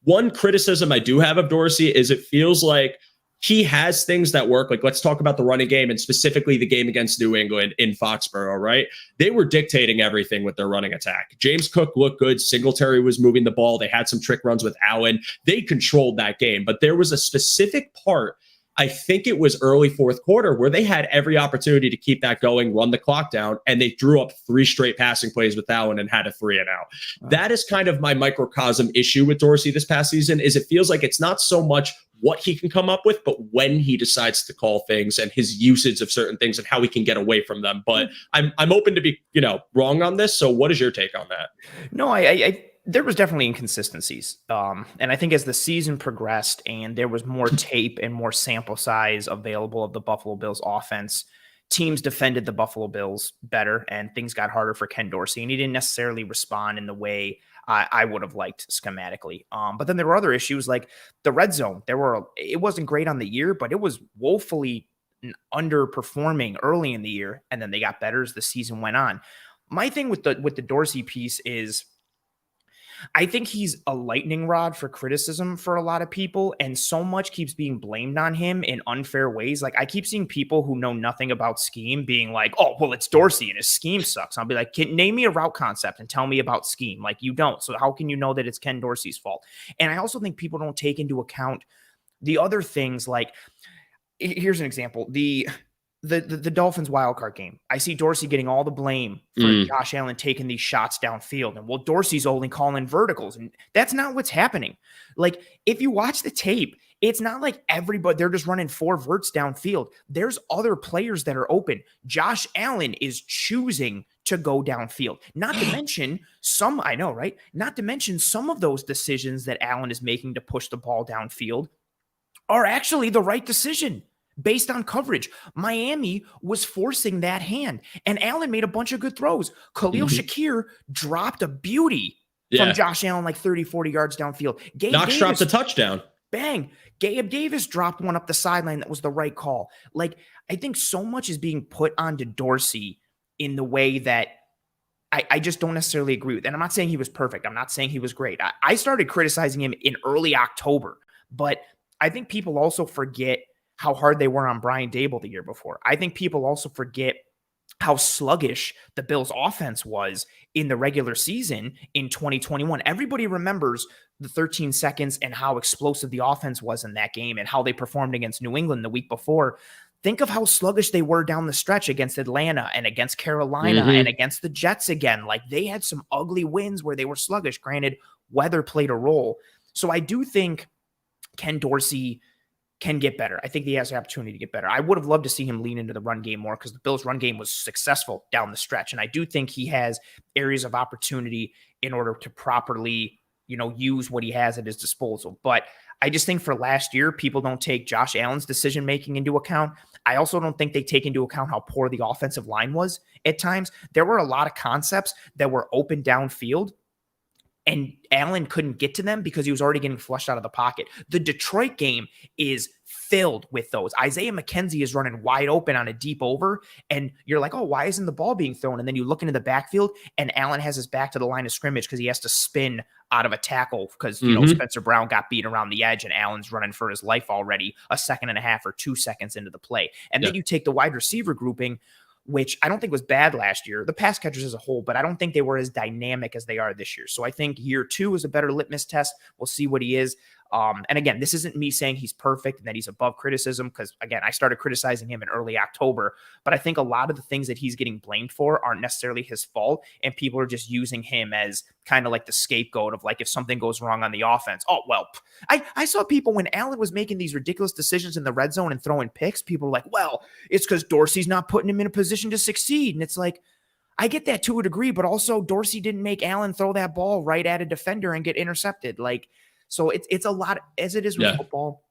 one criticism I do have of Dorsey is it feels like he has things that work. Like, let's talk about the running game and specifically the game against New England in Foxborough, right? They were dictating everything with their running attack. James Cook looked good. Singletary was moving the ball. They had some trick runs with Allen. They controlled that game. But there was a specific part, I think it was early fourth quarter, where they had every opportunity to keep that going, run the clock down, and they drew up 3 straight passing plays with Allen and had a 3-and-out. Wow. That is kind of my microcosm issue with Dorsey this past season, is it feels like it's not so much what he can come up with, but when he decides to call things and his usage of certain things and how he can get away from them. But I'm open to be, wrong on this. So what is your take on that? No, I there was definitely inconsistencies. And I think as the season progressed and there was more tape and more sample size available of the Buffalo Bills offense, teams defended the Buffalo Bills better and things got harder for Ken Dorsey. And he didn't necessarily respond in the way I would have liked schematically. But then there were other issues like the red zone. It wasn't great on the year, but it was woefully underperforming early in the year. And then they got better as the season went on. My thing with the Dorsey piece is, I think he's a lightning rod for criticism for a lot of people, and so much keeps being blamed on him in unfair ways. Like, I keep seeing people who know nothing about scheme being like, oh, well, it's Dorsey and his scheme sucks. I'll be like, name me a route concept and tell me about scheme. Like, you don't. So how can you know that it's Ken Dorsey's fault? And I also think people don't take into account the other things. Like, here's an example. The Dolphins wildcard game. I see Dorsey getting all the blame for Josh Allen taking these shots downfield. And well, Dorsey's only calling verticals. And that's not what's happening. Like, if you watch the tape, it's not like everybody, they're just running 4 verts downfield. There's other players that are open. Josh Allen is choosing to go downfield. Not to mention I know, right? Not to mention some of those decisions that Allen is making to push the ball downfield are actually the right decision. Based on coverage, Miami was forcing that hand, and Allen made a bunch of good throws. Khalil Shakir dropped a beauty from Josh Allen, like 30, 40 yards downfield. Knox dropped a touchdown. Bang. Gabe Davis dropped one up the sideline that was the right call. Like, I think so much is being put onto Dorsey in the way that I just don't necessarily agree with. And I'm not saying he was perfect. I'm not saying he was great. I started criticizing him in early October, but I think people also forget how hard they were on Brian Daboll the year before. I think people also forget how sluggish the Bills offense was in the regular season in 2021. Everybody remembers the 13 seconds and how explosive the offense was in that game and how they performed against New England the week before. Think of how sluggish they were down the stretch against Atlanta and against Carolina and against the Jets again. Like, they had some ugly wins where they were sluggish. Granted, weather played a role. So I do think Ken Dorsey can get better. I think he has the opportunity to get better. I would have loved to see him lean into the run game more because the Bills' run game was successful down the stretch. And I do think he has areas of opportunity in order to properly, use what he has at his disposal. But I just think for last year, people don't take Josh Allen's decision-making into account. I also don't think they take into account how poor the offensive line was at times. There were a lot of concepts that were open downfield, and Allen couldn't get to them because he was already getting flushed out of the pocket. The Detroit game is filled with those. Isaiah McKenzie is running wide open on a deep over, and you're like, oh, why isn't the ball being thrown? And then you look into the backfield, and Allen has his back to the line of scrimmage because he has to spin out of a tackle because, Spencer Brown got beat around the edge, and Allen's running for his life already a second and a half or 2 seconds into the play. And then you take the wide receiver grouping, which I don't think was bad last year, the pass catchers as a whole, but I don't think they were as dynamic as they are this year. So I think year 2 is a better litmus test. We'll see what he is. And again, this isn't me saying he's perfect and that he's above criticism, because again, I started criticizing him in early October, but I think a lot of the things that he's getting blamed for aren't necessarily his fault. And people are just using him as kind of like the scapegoat of like, if something goes wrong on the offense, oh, well, I saw people when Allen was making these ridiculous decisions in the red zone and throwing picks, people were like, well, it's because Dorsey's not putting him in a position to succeed. And it's like, I get that to a degree, but also Dorsey didn't make Allen throw that ball right at a defender and get intercepted. Like, so it's a lot, as it is with football.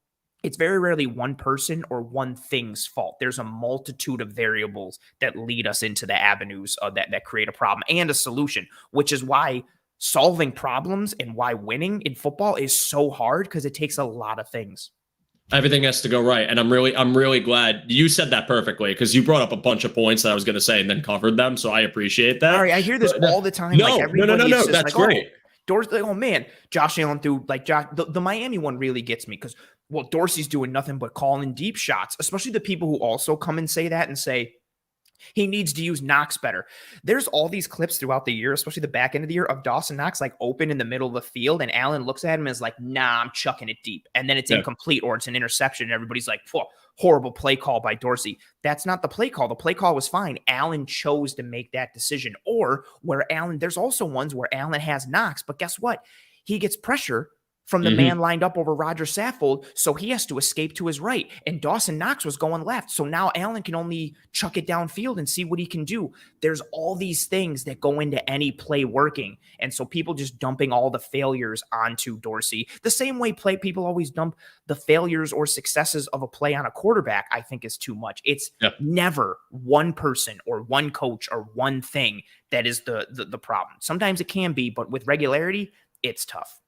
It's very rarely one person or one thing's fault. There's a multitude of variables that lead us into the avenues that create a problem and a solution, which is why solving problems and why winning in football is so hard, because it takes a lot of things. Everything has to go right. And I'm really glad you said that perfectly, because you brought up a bunch of points that I was going to say and then covered them. So I appreciate that. All right, I hear this all the time. No. That's like, great. Doors, like, oh man, Josh Allen threw like the Miami one really gets me, because well, Dorsey's doing nothing but calling deep shots, especially the people who also come and say that and say, he needs to use Knox better. There's all these clips throughout the year, especially the back end of the year, of Dawson Knox like open in the middle of the field, and Allen looks at him and is like, nah, I'm chucking it deep. And then it's incomplete or it's an interception. And everybody's like, horrible play call by Dorsey. That's not the play call. The play call was fine. Allen chose to make that decision. Or where Allen, there's also ones where Allen has Knox, but guess what? He gets pressure from the man lined up over Roger Saffold, so he has to escape to his right. And Dawson Knox was going left, so now Allen can only chuck it downfield and see what he can do. There's all these things that go into any play working, and so people just dumping all the failures onto Dorsey. The same way people always dump the failures or successes of a play on a quarterback, I think is too much. It's never one person or one coach or one thing that is the problem. Sometimes it can be, but with regularity, it's tough.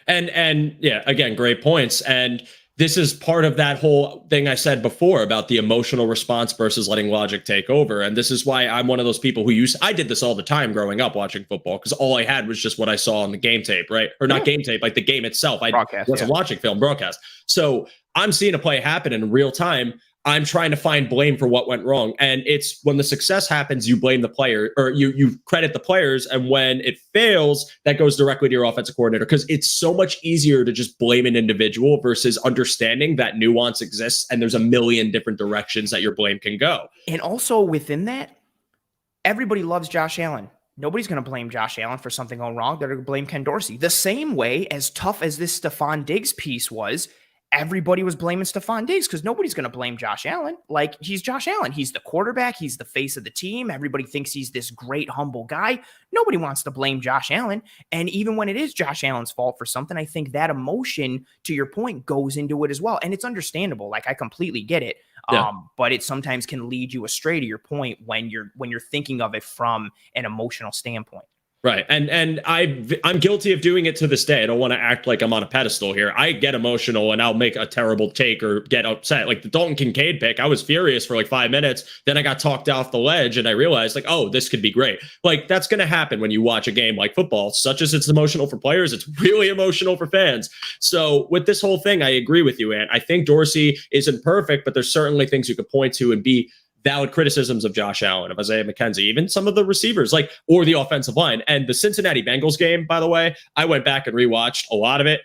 And yeah, again, great points. And this is part of that whole thing I said before about the emotional response versus letting logic take over. And this is why I'm one of those people who I did this all the time growing up watching football, because all I had was just what I saw on the game tape, right? Or not game tape, like the game itself. I wasn't watching film broadcast. So I'm seeing a play happen in real time. I'm trying to find blame for what went wrong. And it's when the success happens, you blame the player, or you credit the players. And when it fails, that goes directly to your offensive coordinator, because it's so much easier to just blame an individual versus understanding that nuance exists. And there's a million different directions that your blame can go. And also within that, everybody loves Josh Allen. Nobody's going to blame Josh Allen for something going wrong. They're going to blame Ken Dorsey. The same way, as tough as this Stefon Diggs piece was, everybody was blaming Stefon Diggs because nobody's going to blame Josh Allen. Like, he's Josh Allen. He's the quarterback. He's the face of the team. Everybody thinks he's this great, humble guy. Nobody wants to blame Josh Allen. And even when it is Josh Allen's fault for something, I think that emotion, to your point, goes into it as well. And it's understandable. Like, I completely get it. But it sometimes can lead you astray, to your point, when you're thinking of it from an emotional standpoint. Right. And I'm guilty of doing it to this day. I don't want to act like I'm on a pedestal here. I get emotional and I'll make a terrible take or get upset. Like the Dalton Kincaid pick, I was furious for like 5 minutes. Then I got talked off the ledge and I realized, like, oh, this could be great. Like, that's going to happen when you watch a game like football. Such as it's emotional for players, it's really emotional for fans. So with this whole thing, I agree with you, Ant. I think Dorsey isn't perfect, but there's certainly things you could point to and be valid criticisms of Josh Allen, of Isaiah McKenzie, even some of the receivers, like, or the offensive line. And the Cincinnati Bengals game, by the way, I went back and rewatched a lot of it.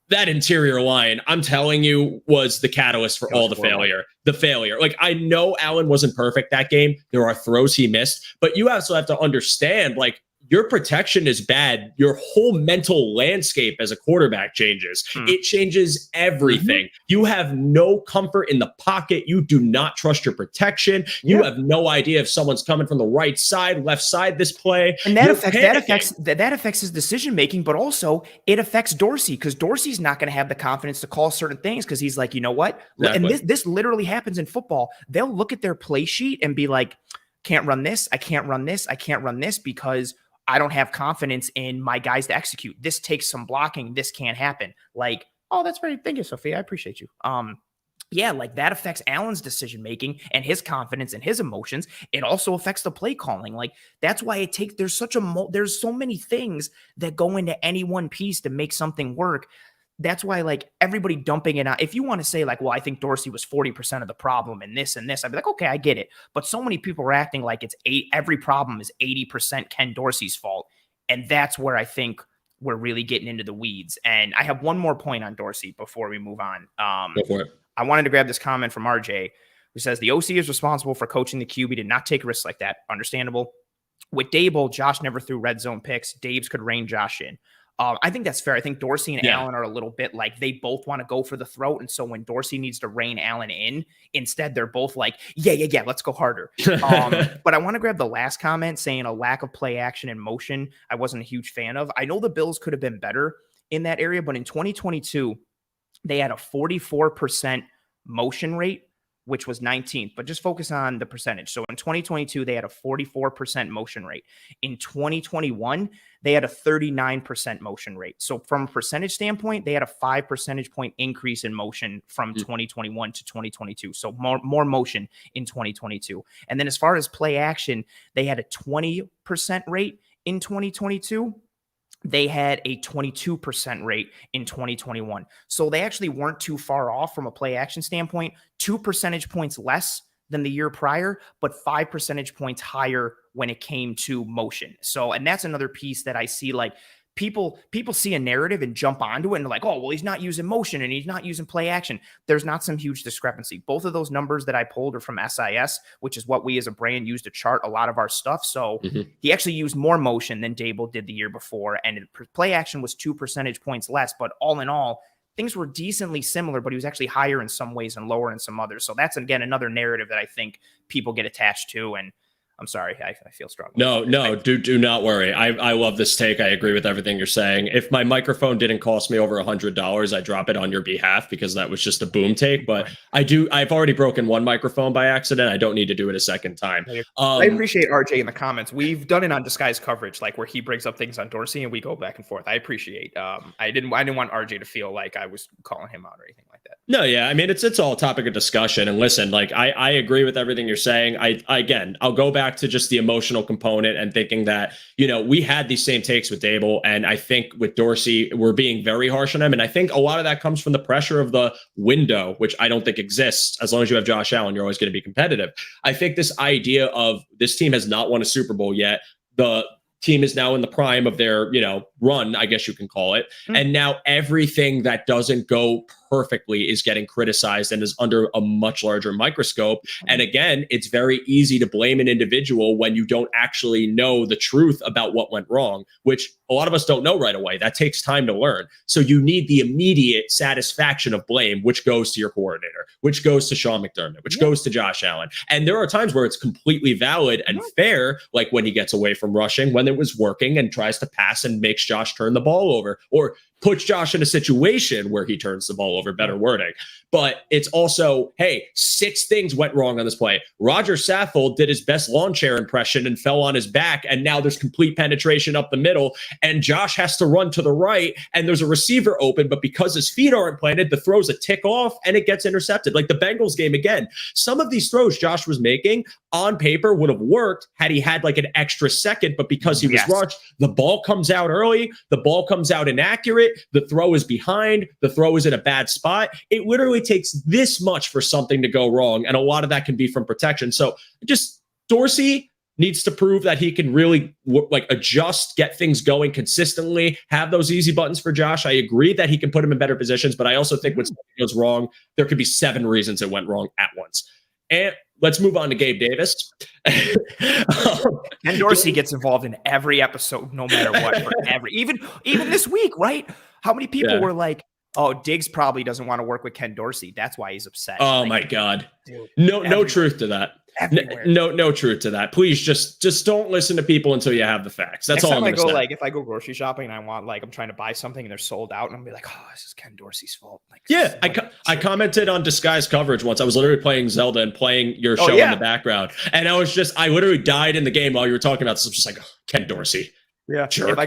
That interior line, I'm telling you, was the catalyst for all the failure. The failure. Like, I know Allen wasn't perfect that game. There are throws he missed, but you also have to understand, like, your protection is bad. Your whole mental landscape as a quarterback changes. It changes everything. You have no comfort in the pocket. You do not trust your protection. You have no idea if someone's coming from the right side, left side this play. And that affects his decision making, but also it affects Dorsey, because Dorsey's not going to have the confidence to call certain things, because he's like, you know what? Exactly. And this literally happens in football. They'll look at their play sheet and be like, can't run this. I can't run this. I can't run this because I don't have confidence in my guys to execute. This takes some blocking. This can't happen. Like, oh, that's very, thank you, Sophia. I appreciate you. Yeah, like that affects Allen's decision-making and his confidence and his emotions. It also affects the play calling. Like, that's why there's so many things that go into any one piece to make something work. That's why, like, everybody dumping it out. If you want to say, like, well, I think Dorsey was 40% of the problem in this and this, I'd be like, okay, I get it. But so many people are acting like every problem is 80% Ken Dorsey's fault. And that's where I think we're really getting into the weeds. And I have one more point on Dorsey before we move on. Go for it. I wanted to grab this comment from RJ, who says the OC is responsible for coaching the QB, did not take risks like that. Understandable. With Dable, Josh never threw red zone picks. Daves could rein Josh in. I think that's fair. I think Dorsey and Allen are a little bit like, they both want to go for the throat. And so when Dorsey needs to rein Allen in, instead, they're both like, yeah, let's go harder. But I want to grab the last comment saying a lack of play action and motion I wasn't a huge fan of. I know the Bills could have been better in that area, but in 2022, they had a 44% motion rate, which was 19th, but just focus on the percentage. So in 2022, they had a 44% motion rate. In 2021, they had a 39% motion rate. So from a percentage standpoint, they had a 5 percentage point increase in motion from 2021 to 2022. So more motion in 2022. And then as far as play action, they had a 20% rate in 2022. they had a 22% rate in 2021. So they actually weren't too far off from a play action standpoint, 2 percentage points less than the year prior, but 5 percentage points higher when it came to motion. So, and that's another piece that I see, like, people see a narrative and jump onto it and they're like, oh, well, he's not using motion and he's not using play action. There's not some huge discrepancy. Both of those numbers that I pulled are from SIS, which is what we as a brand use to chart a lot of our stuff. So he actually used more motion than Dable did the year before. And play action was 2 percentage points less, but all in all, things were decently similar, but he was actually higher in some ways and lower in some others. So that's, again, another narrative that I think people get attached to. And I'm sorry, I feel strong. No, do not worry. I love this take. I agree with everything you're saying. If my microphone didn't cost me over $100, I'd drop it on your behalf because that was just a boom take. But I've already broken one microphone by accident. I don't need to do it a second time. I appreciate RJ in the comments. We've done it on Disguise coverage, like where he brings up things on Dorsey and we go back and forth. I appreciate. I didn't want RJ to feel like I was calling him out or anything like that. No, yeah. I mean, it's all a topic of discussion. And listen, like I agree with everything you're saying. I'll go back to just the emotional component and thinking that, we had these same takes with Dable. And I think with Dorsey, we're being very harsh on him. And I think a lot of that comes from the pressure of the window, which I don't think exists. As long as you have Josh Allen, you're always going to be competitive. I think this idea of this team has not won a Super Bowl yet. The team is now in the prime of their, run, I guess you can call it. And now everything that doesn't go perfectly is getting criticized and is under a much larger microscope. And again, it's very easy to blame an individual when you don't actually know the truth about what went wrong, which a lot of us don't know right away. That takes time to learn. So you need the immediate satisfaction of blame, which goes to your coordinator, which goes to Sean McDermott, which goes to Josh Allen. And there are times where it's completely valid and fair, like when he gets away from rushing, when it was working and tries to pass and makes Josh turn the ball over, or puts Josh in a situation where he turns the ball over, better wording. But it's also, hey, 6 things went wrong on this play. Roger Saffold did his best lawn chair impression and fell on his back, and now there's complete penetration up the middle, and Josh has to run to the right, and there's a receiver open, but because his feet aren't planted, the throw's a tick off, and it gets intercepted. Like the Bengals game again. Some of these throws Josh was making on paper would have worked had he had like an extra second, but because he was rushed, the ball comes out early, the ball comes out inaccurate, the throw is behind, the throw is in a bad spot. It literally takes this much for something to go wrong, and a lot of that can be from protection. So just Dorsey needs to prove that he can really adjust, get things going consistently, have those easy buttons for Josh. I agree that he can put him in better positions, but I also think when something goes wrong, there could be 7 reasons it went wrong at once. And let's move on to Gabe Davis. And Dorsey gets involved in every episode, no matter what. Even this week, right? How many people were like, "Oh, Diggs probably doesn't want to work with Ken Dorsey. That's why he's upset." Oh my God, dude, no truth to that. No truth to that. Please just don't listen to people until you have the facts. That's all I'm going to say. Like if I go grocery shopping and I want, like, I'm trying to buy something and they're sold out, and I'm be like, "Oh, this is Ken Dorsey's fault." Like, I commented on Disguise coverage once. I was literally playing Zelda and playing your show in the background, and I literally died in the game while you were talking about. So it's just like, Ken Dorsey. Yeah, sure. If I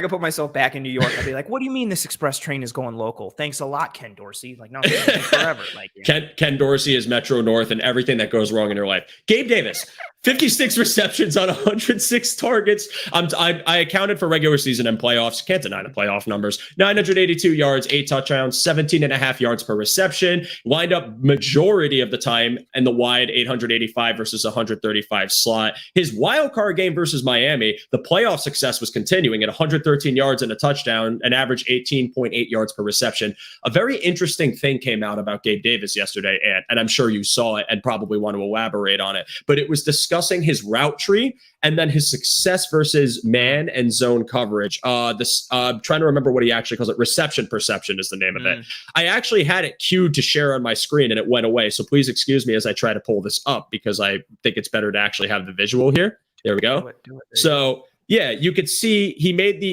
could put myself back in New York, I'd be like, "What do you mean this express train is going local? Thanks a lot, Ken Dorsey." Like, no, forever. Like, Ken Dorsey is Metro North and everything that goes wrong in your life. Gabe Davis, 56 receptions on 106 targets. I accounted for regular season and playoffs. Can't deny the playoff numbers. 982 yards, 8 touchdowns, 17.5 yards per reception. Lined up majority of the time in the wide 885 versus 135 slot. His wild card game versus Miami, the playoff success was continuing at 113 yards and a touchdown, an average 18.8 yards per reception. A very interesting thing came out about Gabe Davis yesterday, and I'm sure you saw it and probably want to elaborate on it, but it was discussing his route tree and then his success versus man and zone coverage. I'm trying to remember what he actually calls it. Reception perception is the name of it. I actually had it queued to share on my screen and it went away. So please excuse me as I try to pull this up because I think it's better to actually have the visual here. There we go. Do it. So yeah, you could see he made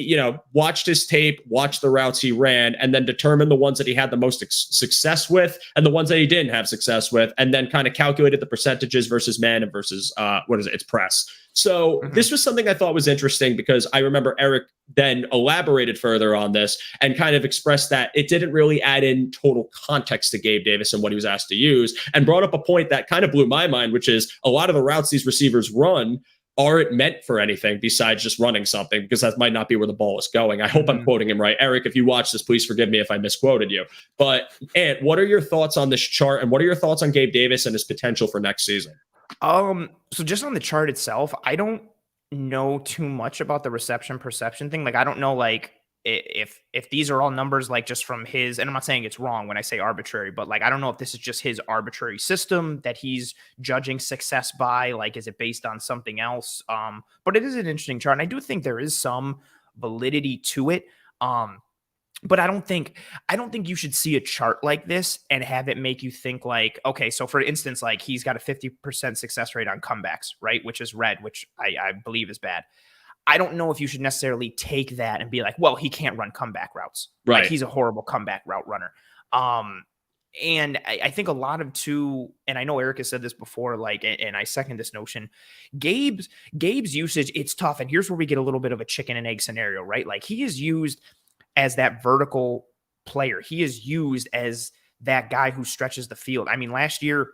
watched his tape, watched the routes he ran, and then determined the ones that he had the most success with and the ones that he didn't have success with, and then kind of calculated the percentages versus man and versus, it's press. So this was something I thought was interesting because I remember Eric then elaborated further on this and kind of expressed that it didn't really add in total context to Gabe Davis and what he was asked to use, and brought up a point that kind of blew my mind, which is a lot of the routes these receivers run aren't meant for anything besides just running something, because that might not be where the ball is going. I hope I'm quoting him right. Eric, if you watch this, please forgive me if I misquoted you. But Ant, what are your thoughts on this chart, and what are your thoughts on Gabe Davis and his potential for next season? So just on the chart itself, I don't know too much about the reception perception thing. Like, I don't know, like, if these are all numbers like just from his, and I'm not saying it's wrong when I say arbitrary, but like I don't know if this is just his arbitrary system that he's judging success by. Like, is it based on something else? But it is an interesting chart, and I do think there is some validity to it. But I don't think you should see a chart like this and have it make you think like, okay, so for instance, like he's got a 50% success rate on comebacks, right? Which is red, which I believe is bad. I don't know if you should necessarily take that and be like, well, he can't run comeback routes. Right. Like, he's a horrible comeback route runner. And I think a lot of and I know Eric has said this before, like, and I second this notion, Gabe's usage, it's tough. And here's where we get a little bit of a chicken and egg scenario, right? Like, he is used as that vertical player. He is used as that guy who stretches the field. I mean, last year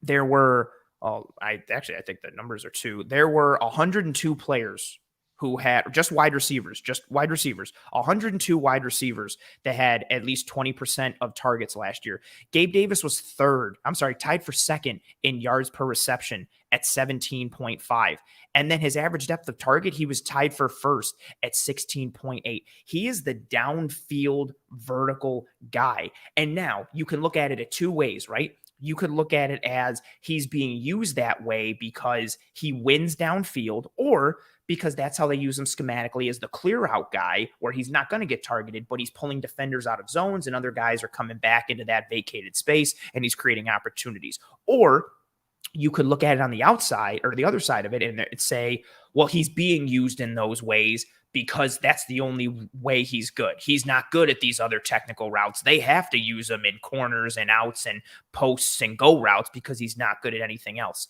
there were, I think the numbers are 2. There were 102 players who had just wide receivers, 102 wide receivers that had at least 20% of targets last year. Gabe Davis was tied for second in yards per reception at 17.5. And then his average depth of target, he was tied for first at 16.8. He is the downfield vertical guy. And now you can look at it 2 ways, right? You could look at it as he's being used that way because he wins downfield, or because that's how they use him schematically, as the clear out guy, where he's not going to get targeted, but he's pulling defenders out of zones and other guys are coming back into that vacated space and he's creating opportunities. Or you could look at it on the outside or the other side of it and say, well, he's being used in those ways because that's the only way he's good. He's not good at these other technical routes. They have to use him in corners and outs and posts and go routes because he's not good at anything else.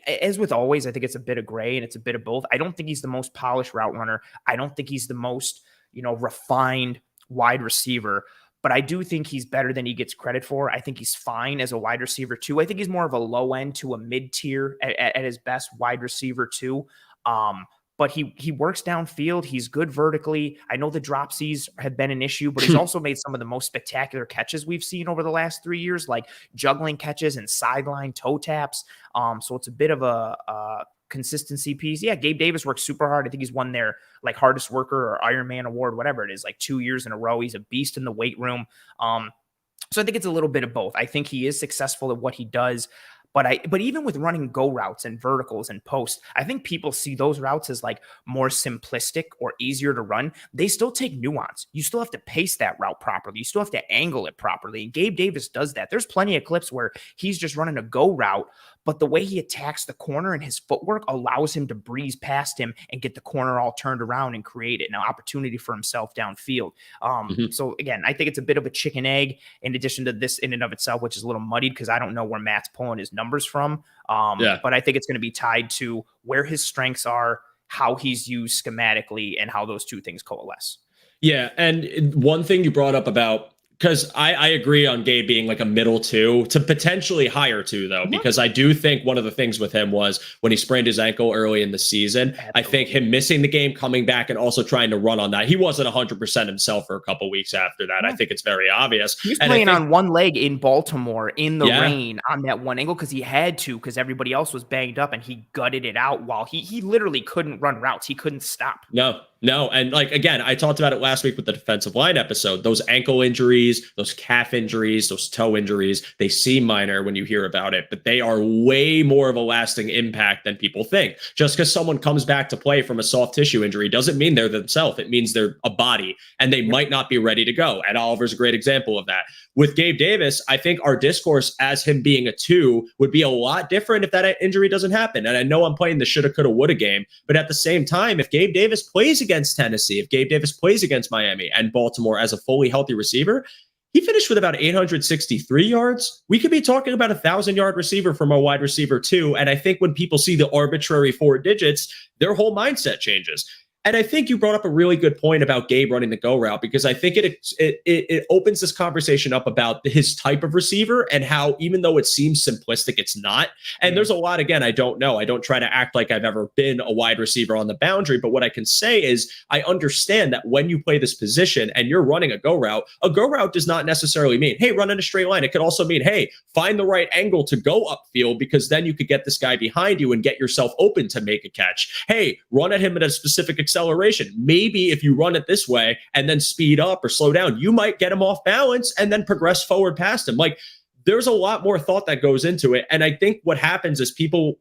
As with always, I think it's a bit of gray and it's a bit of both. I don't think he's the most polished route runner. I don't think he's the most, refined wide receiver, but I do think he's better than he gets credit for. I think he's fine as a wide receiver too. I think he's more of a low end to a mid tier at his best wide receiver too. But he works downfield. He's good vertically. I know the dropsies have been an issue, but he's also made some of the most spectacular catches we've seen over the last 3 years, like juggling catches and sideline toe taps. So it's a bit of a consistency piece. Yeah, Gabe Davis works super hard. I think he's won their like hardest worker or Iron Man award, whatever it is, like 2 years in a row. He's a beast in the weight room. So I think it's a little bit of both. I think he is successful at what he does. But even with running go routes and verticals and posts, I think people see those routes as like more simplistic or easier to run. They still take nuance. You still have to pace that route properly. You still have to angle it properly. And Gabe Davis does that. There's plenty of clips where he's just running a go route, but the way he attacks the corner and his footwork allows him to breeze past him and get the corner all turned around and create an opportunity for himself downfield. So again, I think it's a bit of a chicken egg in addition to this in and of itself, which is a little muddied because I don't know where Matt's pulling his numbers from. But I think it's going to be tied to where his strengths are, how he's used schematically, and how those two things coalesce. Yeah. And one thing you brought up about, because I agree on Gabe being like a middle 2 to potentially higher 2, though, because I do think one of the things with him was when he sprained his ankle early in the season. Absolutely. I think him missing the game, coming back, and also trying to run on that. He wasn't 100% himself for a couple weeks after that. I think it's very obvious. He was playing on one leg in Baltimore in the rain on that one angle because he had to, because everybody else was banged up, and he gutted it out while he literally couldn't run routes. He couldn't stop. No. And like, again, I talked about it last week with the defensive line episode. Those ankle injuries, those calf injuries, those toe injuries, they seem minor when you hear about it, but they are way more of a lasting impact than people think. Just because someone comes back to play from a soft tissue injury doesn't mean they're themselves. It means they're a body and they might not be ready to go. And Oliver's a great example of that. With Gabe Davis, I think our discourse as him being a 2 would be a lot different if that injury doesn't happen. And I know I'm playing the shoulda, coulda, woulda game, but at the same time, if Gabe Davis plays against Tennessee, if Gabe Davis plays against Miami and Baltimore as a fully healthy receiver, he finished with about 863 yards. We could be talking about a 1,000-yard receiver from a wide receiver 2. And I think when people see the arbitrary 4 digits, their whole mindset changes. And I think you brought up a really good point about Gabe running the go route, because I think it opens this conversation up about his type of receiver and how, even though it seems simplistic, it's not. And there's a lot, again, I don't know. I don't try to act like I've ever been a wide receiver on the boundary. But what I can say is I understand that when you play this position and you're running a go route does not necessarily mean, hey, run in a straight line. It could also mean, hey, find the right angle to go upfield, because then you could get this guy behind you and get yourself open to make a catch. Hey, run at him at a specific acceleration. Maybe if you run it this way and then speed up or slow down, you might get him off balance and then progress forward past him. Like, there's a lot more thought that goes into it. And I think what happens is people,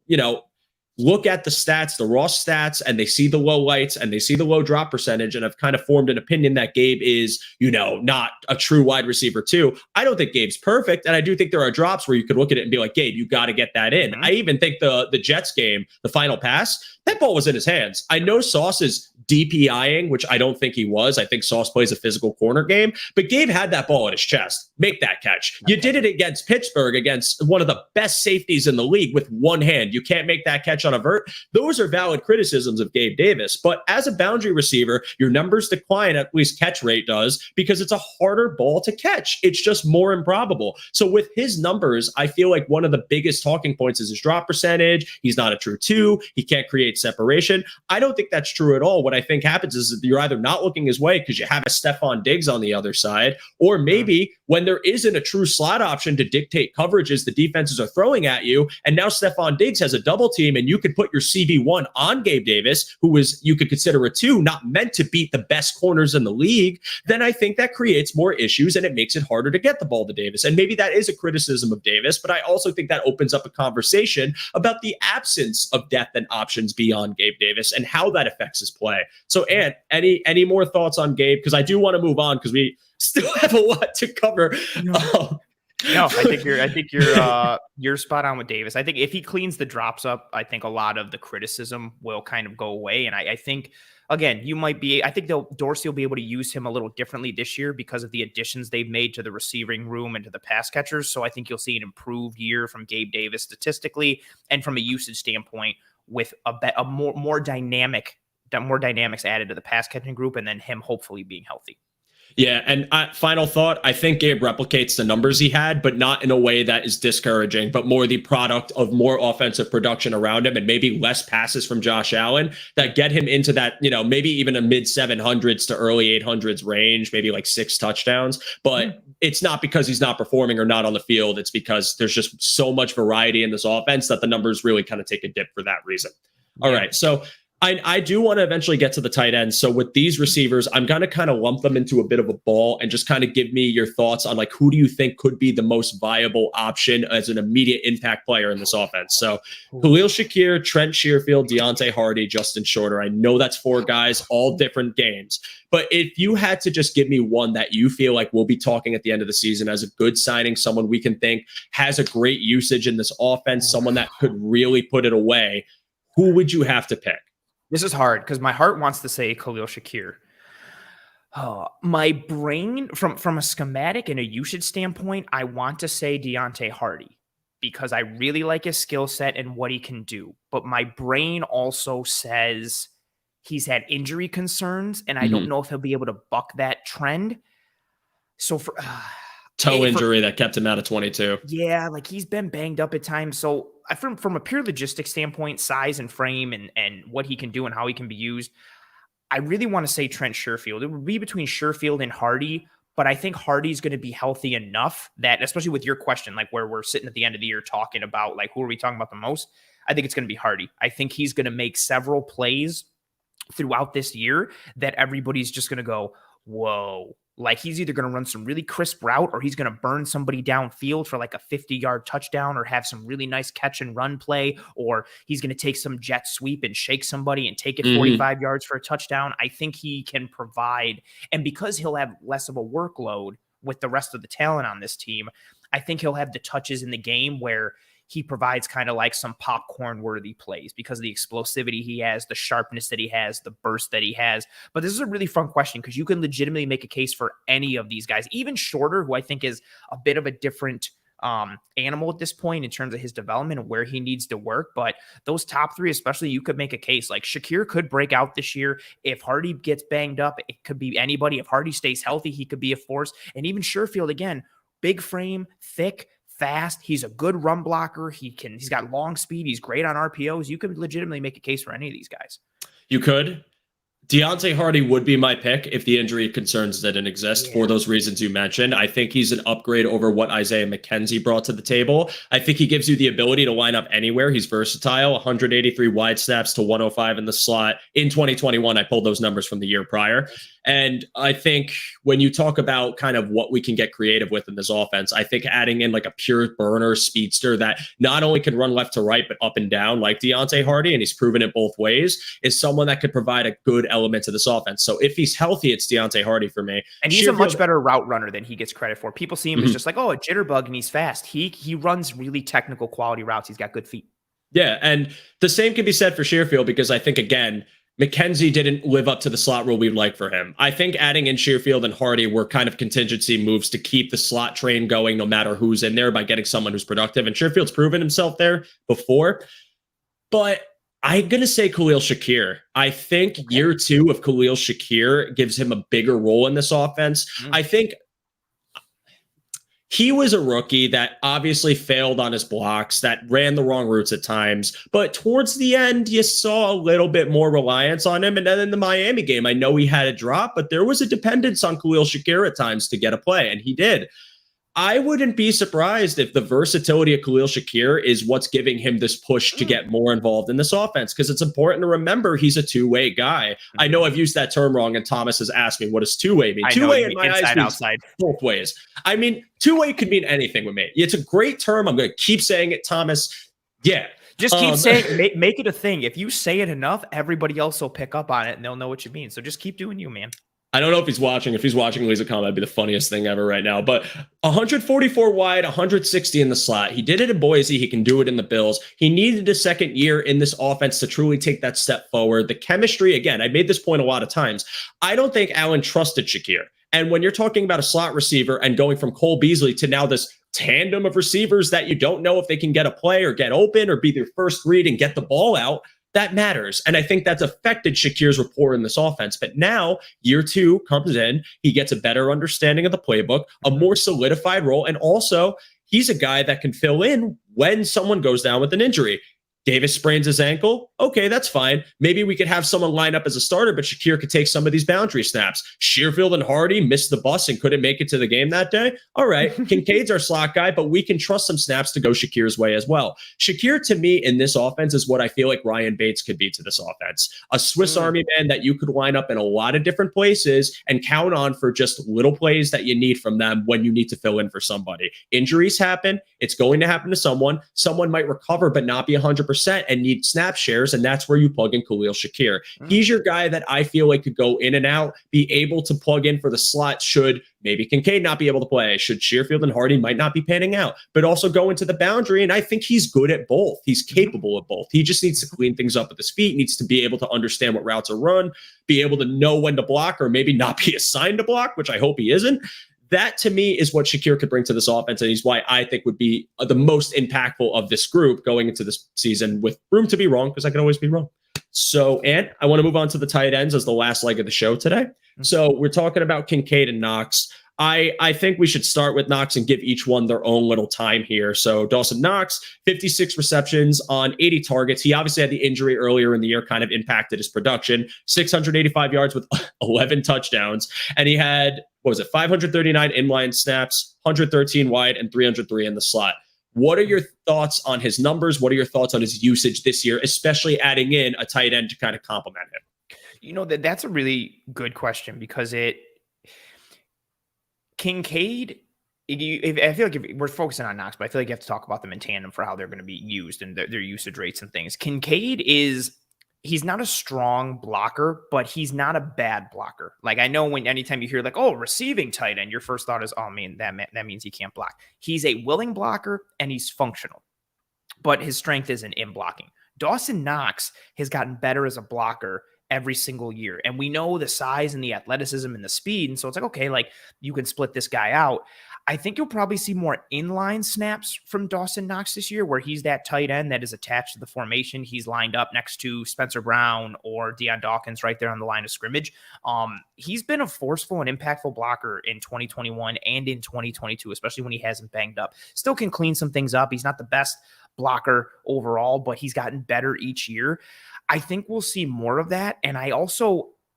look at the stats, the raw stats, and they see the low lights and they see the low drop percentage, and have kind of formed an opinion that Gabe is, not a true wide receiver too. I don't think Gabe's perfect. And I do think there are drops where you could look at it and be like, Gabe, you got to get that in. I even think the Jets game, the final pass, that ball was in his hands. I know Sauce is DPIing, which I don't think he was. I think Sauce plays a physical corner game, but Gabe had that ball in his chest. Make that catch. You did it against Pittsburgh, against one of the best safeties in the league, with one hand. You can't make that catch on a vert. Those are valid criticisms of Gabe Davis. But as a boundary receiver, your numbers decline, at least catch rate does, because it's a harder ball to catch. It's just more improbable. So with his numbers, I feel like one of the biggest talking points is his drop percentage. He's not a true two. He can't create separation. I don't think that's true at all. What I think happens is that you're either not looking his way because you have a Stefon Diggs on the other side, or maybe when there isn't a true slot option to dictate coverages the defenses are throwing at you, and now Stefon Diggs has a double team, and you could put your CB1 on Gabe Davis, who is, you could consider a two, not meant to beat the best corners in the league, then I think that creates more issues and it makes it harder to get the ball to Davis. And maybe that is a criticism of Davis, but I also think that opens up a conversation about the absence of depth and options beyond Gabe Davis and how that affects his play. So, Ant, any more thoughts on Gabe? Because I do want to move on, because we still have a lot to cover. No, I think you're spot on with Davis. I think if he cleans the drops up, I think a lot of the criticism will kind of go away. And I think, again, I think Dorsey will be able to use him a little differently this year because of the additions they've made to the receiving room and to the pass catchers. So I think you'll see an improved year from Gabe Davis statistically and from a usage standpoint, with a more dynamics added to the pass catching group, and then him hopefully being healthy. Yeah, and final thought, I think Gabe replicates the numbers he had, but not in a way that is discouraging, but more the product of more offensive production around him and maybe less passes from Josh Allen that get him into that, maybe even a mid 700s to early 800s range, maybe like 6 touchdowns. But it's not because he's not performing or not on the field. It's because there's just so much variety in this offense that the numbers really kind of take a dip for that reason. All right, so I do want to eventually get to the tight end. So with these receivers, I'm going to kind of lump them into a bit of a ball and just kind of give me your thoughts on, like, who do you think could be the most viable option as an immediate impact player in this offense? So Khalil Shakir, Trent Sherfield, Deontay Hardy, Justin Shorter. I know that's 4 guys, all different games. But if you had to just give me one that you feel like we'll be talking at the end of the season as a good signing, someone we can think has a great usage in this offense, someone that could really put it away, who would you have to pick? This is hard because my heart wants to say Khalil Shakir. My brain, from a schematic and a usage standpoint, I want to say Deontay Hardy because I really like his skill set and what he can do. But my brain also says he's had injury concerns, and I don't know if he'll be able to buck that trend. So for toe injury that kept him out of 22. Yeah, like he's been banged up at times. So from a pure logistics standpoint, size and frame and what he can do and how he can be used, I really want to say Trent Sherfield. It would be between Sherfield and Hardy, but I think Hardy's going to be healthy enough that, especially with your question, like where we're sitting at the end of the year talking about, like, who are we talking about the most? I think it's going to be Hardy. I think he's going to make several plays throughout this year that everybody's just going to go, whoa. Like, he's either going to run some really crisp route or he's going to burn somebody downfield for like a 50-yard touchdown or have some really nice catch and run play, or he's going to take some jet sweep and shake somebody and take it 45 yards for a touchdown. I think he can provide, and because he'll have less of a workload with the rest of the talent on this team, I think he'll have the touches in the game where he provides kind of like some popcorn worthy plays because of the explosivity he has, the sharpness that he has, the burst that he has. But this is a really fun question because you can legitimately make a case for any of these guys, even Shorter, who I think is a bit of a different animal at this point in terms of his development and where he needs to work. But those top three, especially, you could make a case like Shakir could break out this year. If Hardy gets banged up, it could be anybody. If Hardy stays healthy, he could be a force. And even Sherfield, again, big frame, thick, fast. He's a good run blocker. He's got long speed. He's great on RPOs. You could legitimately make a case for any of these guys. You could. Deontay Hardy would be my pick if the injury concerns didn't exist for those reasons you mentioned. I think he's an upgrade over what Isaiah McKenzie brought to the table. I think he gives you the ability to line up anywhere. He's versatile, 183 wide snaps to 105 in the slot. In 2021, I pulled those numbers from the year prior. And I think when you talk about kind of what we can get creative with in this offense, I think adding in like a pure burner speedster that not only can run left to right, but up and down like Deontay Hardy, and he's proven it both ways, is someone that could provide a good element to this offense. So if he's healthy, it's Deontay Hardy for me. And he's a much better route runner than he gets credit for. People see him as just like, oh, a jitterbug, and he's fast. He runs really technical quality routes. He's got good feet. Yeah, and the same can be said for Sherfield, because I think, again, McKenzie didn't live up to the slot rule we'd like for him. I think adding in Sherfield and Hardy were kind of contingency moves to keep the slot train going no matter who's in there by getting someone who's productive. And Sherfield's proven himself there before. But I'm going to say Khalil Shakir. I think year two of Khalil Shakir gives him a bigger role in this offense. I think he was a rookie that obviously failed on his blocks, that ran the wrong routes at times. But towards the end, you saw a little bit more reliance on him. And then in the Miami game, I know he had a drop, but there was a dependence on Khalil Shakir at times to get a play, and he did. I wouldn't be surprised if the versatility of Khalil Shakir is what's giving him this push to get more involved in this offense, because it's important to remember he's a two-way guy. I know I've used that term wrong, and Thomas has asked me, what does two-way mean? Two-way in my eyes means outside. Both ways. I mean, two-way could mean anything with me. It's a great term. I'm going to keep saying it, Thomas. Yeah. Just keep saying, make it a thing. If you say it enough, everybody else will pick up on it, and they'll know what you mean. So just keep doing you, man. I don't know if he's watching. If he's watching, leave a comment. That'd be the funniest thing ever right now. But 144 wide, 160 in the slot. He did it in Boise. He can do it in the Bills. He needed a second year in this offense to truly take that step forward. The chemistry, again, I made this point a lot of times. I don't think Allen trusted Shakir. And when you're talking about a slot receiver and going from Cole Beasley to now this tandem of receivers that you don't know if they can get a play or get open or be their first read and get the ball out, that matters. And I think that's affected Shakir's rapport in this offense. But now year two comes in, he gets a better understanding of the playbook, a more solidified role. And also he's a guy that can fill in when someone goes down with an injury. Davis sprains his ankle. Okay, that's fine. Maybe we could have someone line up as a starter, but Shakir could take some of these boundary snaps. Sherfield and Hardy missed the bus and couldn't make it to the game that day. All right, Kincaid's our slot guy, but we can trust some snaps to go Shakir's way as well. Shakir, to me, in this offense is what I feel like Ryan Bates could be to this offense. A Swiss Army man that you could line up in a lot of different places and count on for just little plays that you need from them when you need to fill in for somebody. Injuries happen. It's going to happen to someone. Someone might recover but not be 100% and need snap shares, and that's where you plug in Khalil Shakir. He's your guy that I feel like could go in and out, be able to plug in for the slot should maybe Kincaid not be able to play, should Sherfield and Hardy might not be panning out, but also go into the boundary, and I think he's good at both. He's capable of both. He just needs to clean things up with his feet, needs to be able to understand what routes are run, be able to know when to block or maybe not be assigned to block, which I hope he isn't. That, to me, is what Shakir could bring to this offense, and he's why I think would be the most impactful of this group going into this season, with room to be wrong, because I can always be wrong. So, and I want to move on to the tight ends as the last leg of the show today. So we're talking about Kincaid and Knox. I think we should start with Knox and give each one their own little time here. So Dawson Knox, 56 receptions on 80 targets. He obviously had the injury earlier in the year, kind of impacted his production. 685 yards with 11 touchdowns. And he had, 539 inline snaps, 113 wide, and 303 in the slot. What are your thoughts on his numbers? What are your thoughts on his usage this year, especially adding in a tight end to kind of complement him? You know, that's a really good question, because Kincaid, I feel like if we're focusing on Knox, but I feel like you have to talk about them in tandem for how they're going to be used and their usage rates and things. Kincaid he's not a strong blocker, but he's not a bad blocker. Like, I know anytime you hear like, oh, receiving tight end, your first thought is, oh man, that means he can't block. He's a willing blocker and he's functional, but his strength isn't in blocking. Dawson Knox has gotten better as a blocker every single year. And we know the size and the athleticism and the speed. And so it's like, okay, like you can split this guy out. I think you'll probably see more inline snaps from Dawson Knox this year, where he's that tight end that is attached to the formation. He's lined up next to Spencer Brown or Deion Dawkins right there on the line of scrimmage. He's been a forceful and impactful blocker in 2021 and in 2022, especially when he hasn't banged up. Still can clean some things up. He's not the best blocker overall, but he's gotten better each year. I think we'll see more of that. And I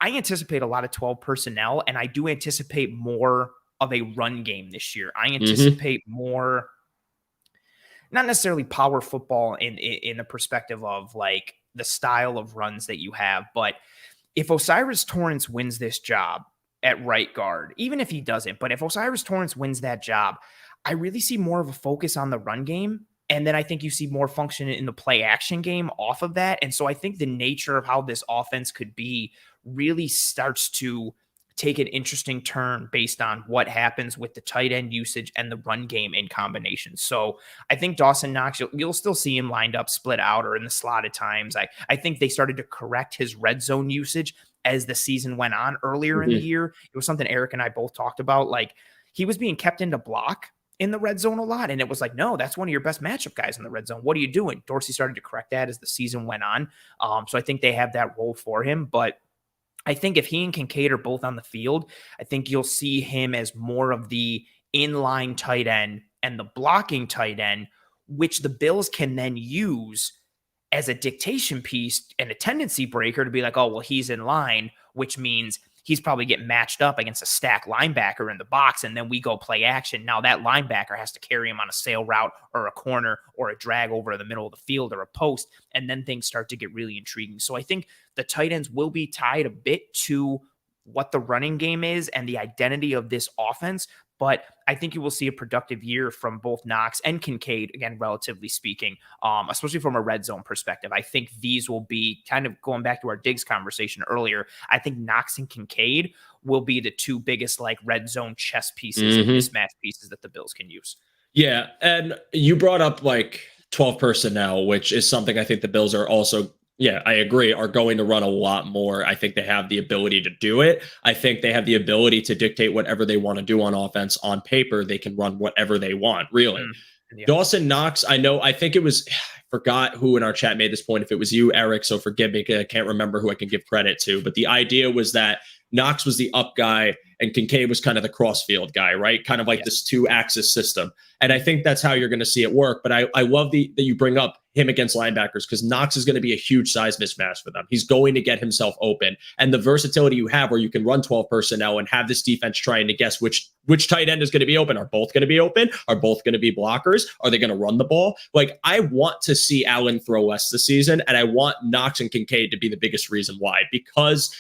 anticipate a lot of 12 personnel, and I do anticipate more of a run game this year. I anticipate more, not necessarily power football in the perspective of like the style of runs that you have, but if O'Cyrus Torrence wins this job at right guard, even if he doesn't, but if O'Cyrus Torrence wins that job, I really see more of a focus on the run game. And then I think you see more function in the play action game off of that. And so I think the nature of how this offense could be really starts to take an interesting turn based on what happens with the tight end usage and the run game in combination. So I think Dawson Knox, you'll still see him lined up, split out, or in the slot at times. I think they started to correct his red zone usage as the season went on earlier in the year. It was something Eric and I both talked about. Like, he was being kept into block in the red zone a lot. And it was like, no, that's one of your best matchup guys in the red zone. What are you doing? Dorsey started to correct that as the season went on. So I think they have that role for him. But I think if he and Kincaid are both on the field, I think you'll see him as more of the inline tight end and the blocking tight end, which the Bills can then use as a dictation piece and a tendency breaker to be like, oh, well, he's in line, which means he's probably getting matched up against a stack linebacker in the box, and then we go play action. Now that linebacker has to carry him on a sail route or a corner or a drag over the middle of the field or a post, and then things start to get really intriguing. So I think the tight ends will be tied a bit to what the running game is and the identity of this offense, but I think you will see a productive year from both Knox and Kincaid, again, relatively speaking, especially from a red zone perspective. I think these will be kind of going back to our Diggs conversation earlier. I think Knox and Kincaid will be the two biggest like red zone chess pieces and mismatch pieces that the Bills can use. Yeah. And you brought up like 12 personnel, which is something I think the Bills are also, yeah, I agree, are going to run a lot more. I think they have the ability to do it. I think they have the ability to dictate whatever they want to do on offense. On paper, they can run whatever they want, really. Yeah. Dawson Knox, I think it was, I forgot who in our chat made this point. If it was you, Eric, so forgive me, I can't remember who I can give credit to. But the idea was that Knox was the up guy and Kincaid was kind of the crossfield guy, right? Kind of like this two-axis system. And I think that's how you're going to see it work. But I love that you bring up him against linebackers, because Knox is going to be a huge size mismatch for them. He's going to get himself open. And the versatility you have where you can run 12 personnel and have this defense trying to guess which tight end is going to be open. Are both going to be open? Are both going to be blockers? Are they going to run the ball? Like, I want to see Allen throw less this season, and I want Knox and Kincaid to be the biggest reason why, because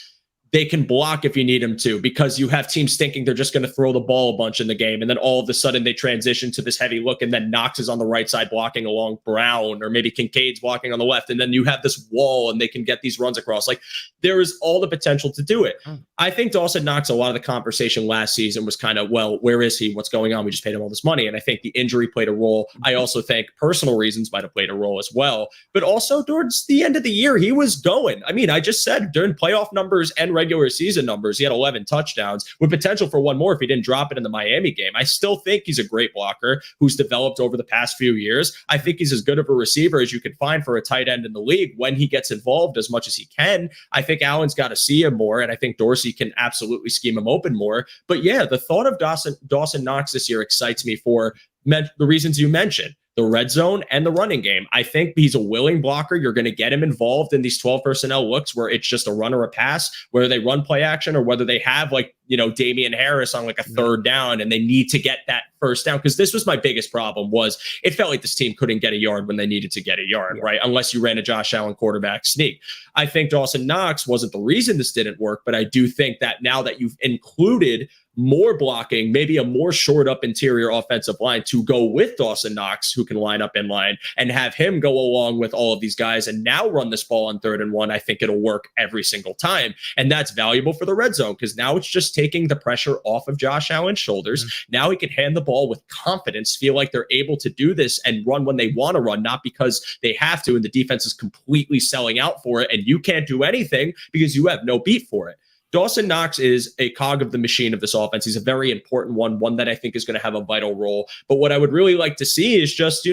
they can block if you need them to, because you have teams thinking they're just going to throw the ball a bunch in the game. And then all of a sudden they transition to this heavy look, and then Knox is on the right side blocking along Brown, or maybe Kincaid's blocking on the left. And then you have this wall and they can get these runs across. Like, there is all the potential to do it. I think Dawson Knox, a lot of the conversation last season was kind of, well, where is he? What's going on? We just paid him all this money. And I think the injury played a role. I also think personal reasons might have played a role as well. But also towards the end of the year, he was going. I mean, I just said during playoff numbers and regular season numbers, he had 11 touchdowns with potential for one more if he didn't drop it in the Miami game. I still think he's a great blocker who's developed over the past few years. I think he's as good of a receiver as you can find for a tight end in the league when he gets involved as much as he can. I think Allen's got to see him more, and I think Dorsey can absolutely scheme him open more. But yeah, the thought of Dawson Knox this year excites me for the reasons you mentioned. The red zone and the running game. I think he's a willing blocker. You're going to get him involved in these 12 personnel looks where it's just a run or a pass, whether they run play action or whether they have like, Damian Harris on like a third down and they need to get that first down. Because this was my biggest problem, was it felt like this team couldn't get a yard when they needed to get a yard, right? Unless you ran a Josh Allen quarterback sneak. I think Dawson Knox wasn't the reason this didn't work, but I do think that now that you've included more blocking, maybe a more shored up interior offensive line to go with Dawson Knox, who can line up in line, and have him go along with all of these guys and now run this ball on 3rd and 1, I think it'll work every single time. And that's valuable for the red zone, because now it's just taking the pressure off of Josh Allen's shoulders. Now he can hand the ball with confidence, feel like they're able to do this and run when they want to run, not because they have to, and the defense is completely selling out for it, and you can't do anything because you have no beat for it. Dawson Knox is a cog of the machine of this offense. He's a very important one that I think is going to have a vital role. But what I would really like to see is just,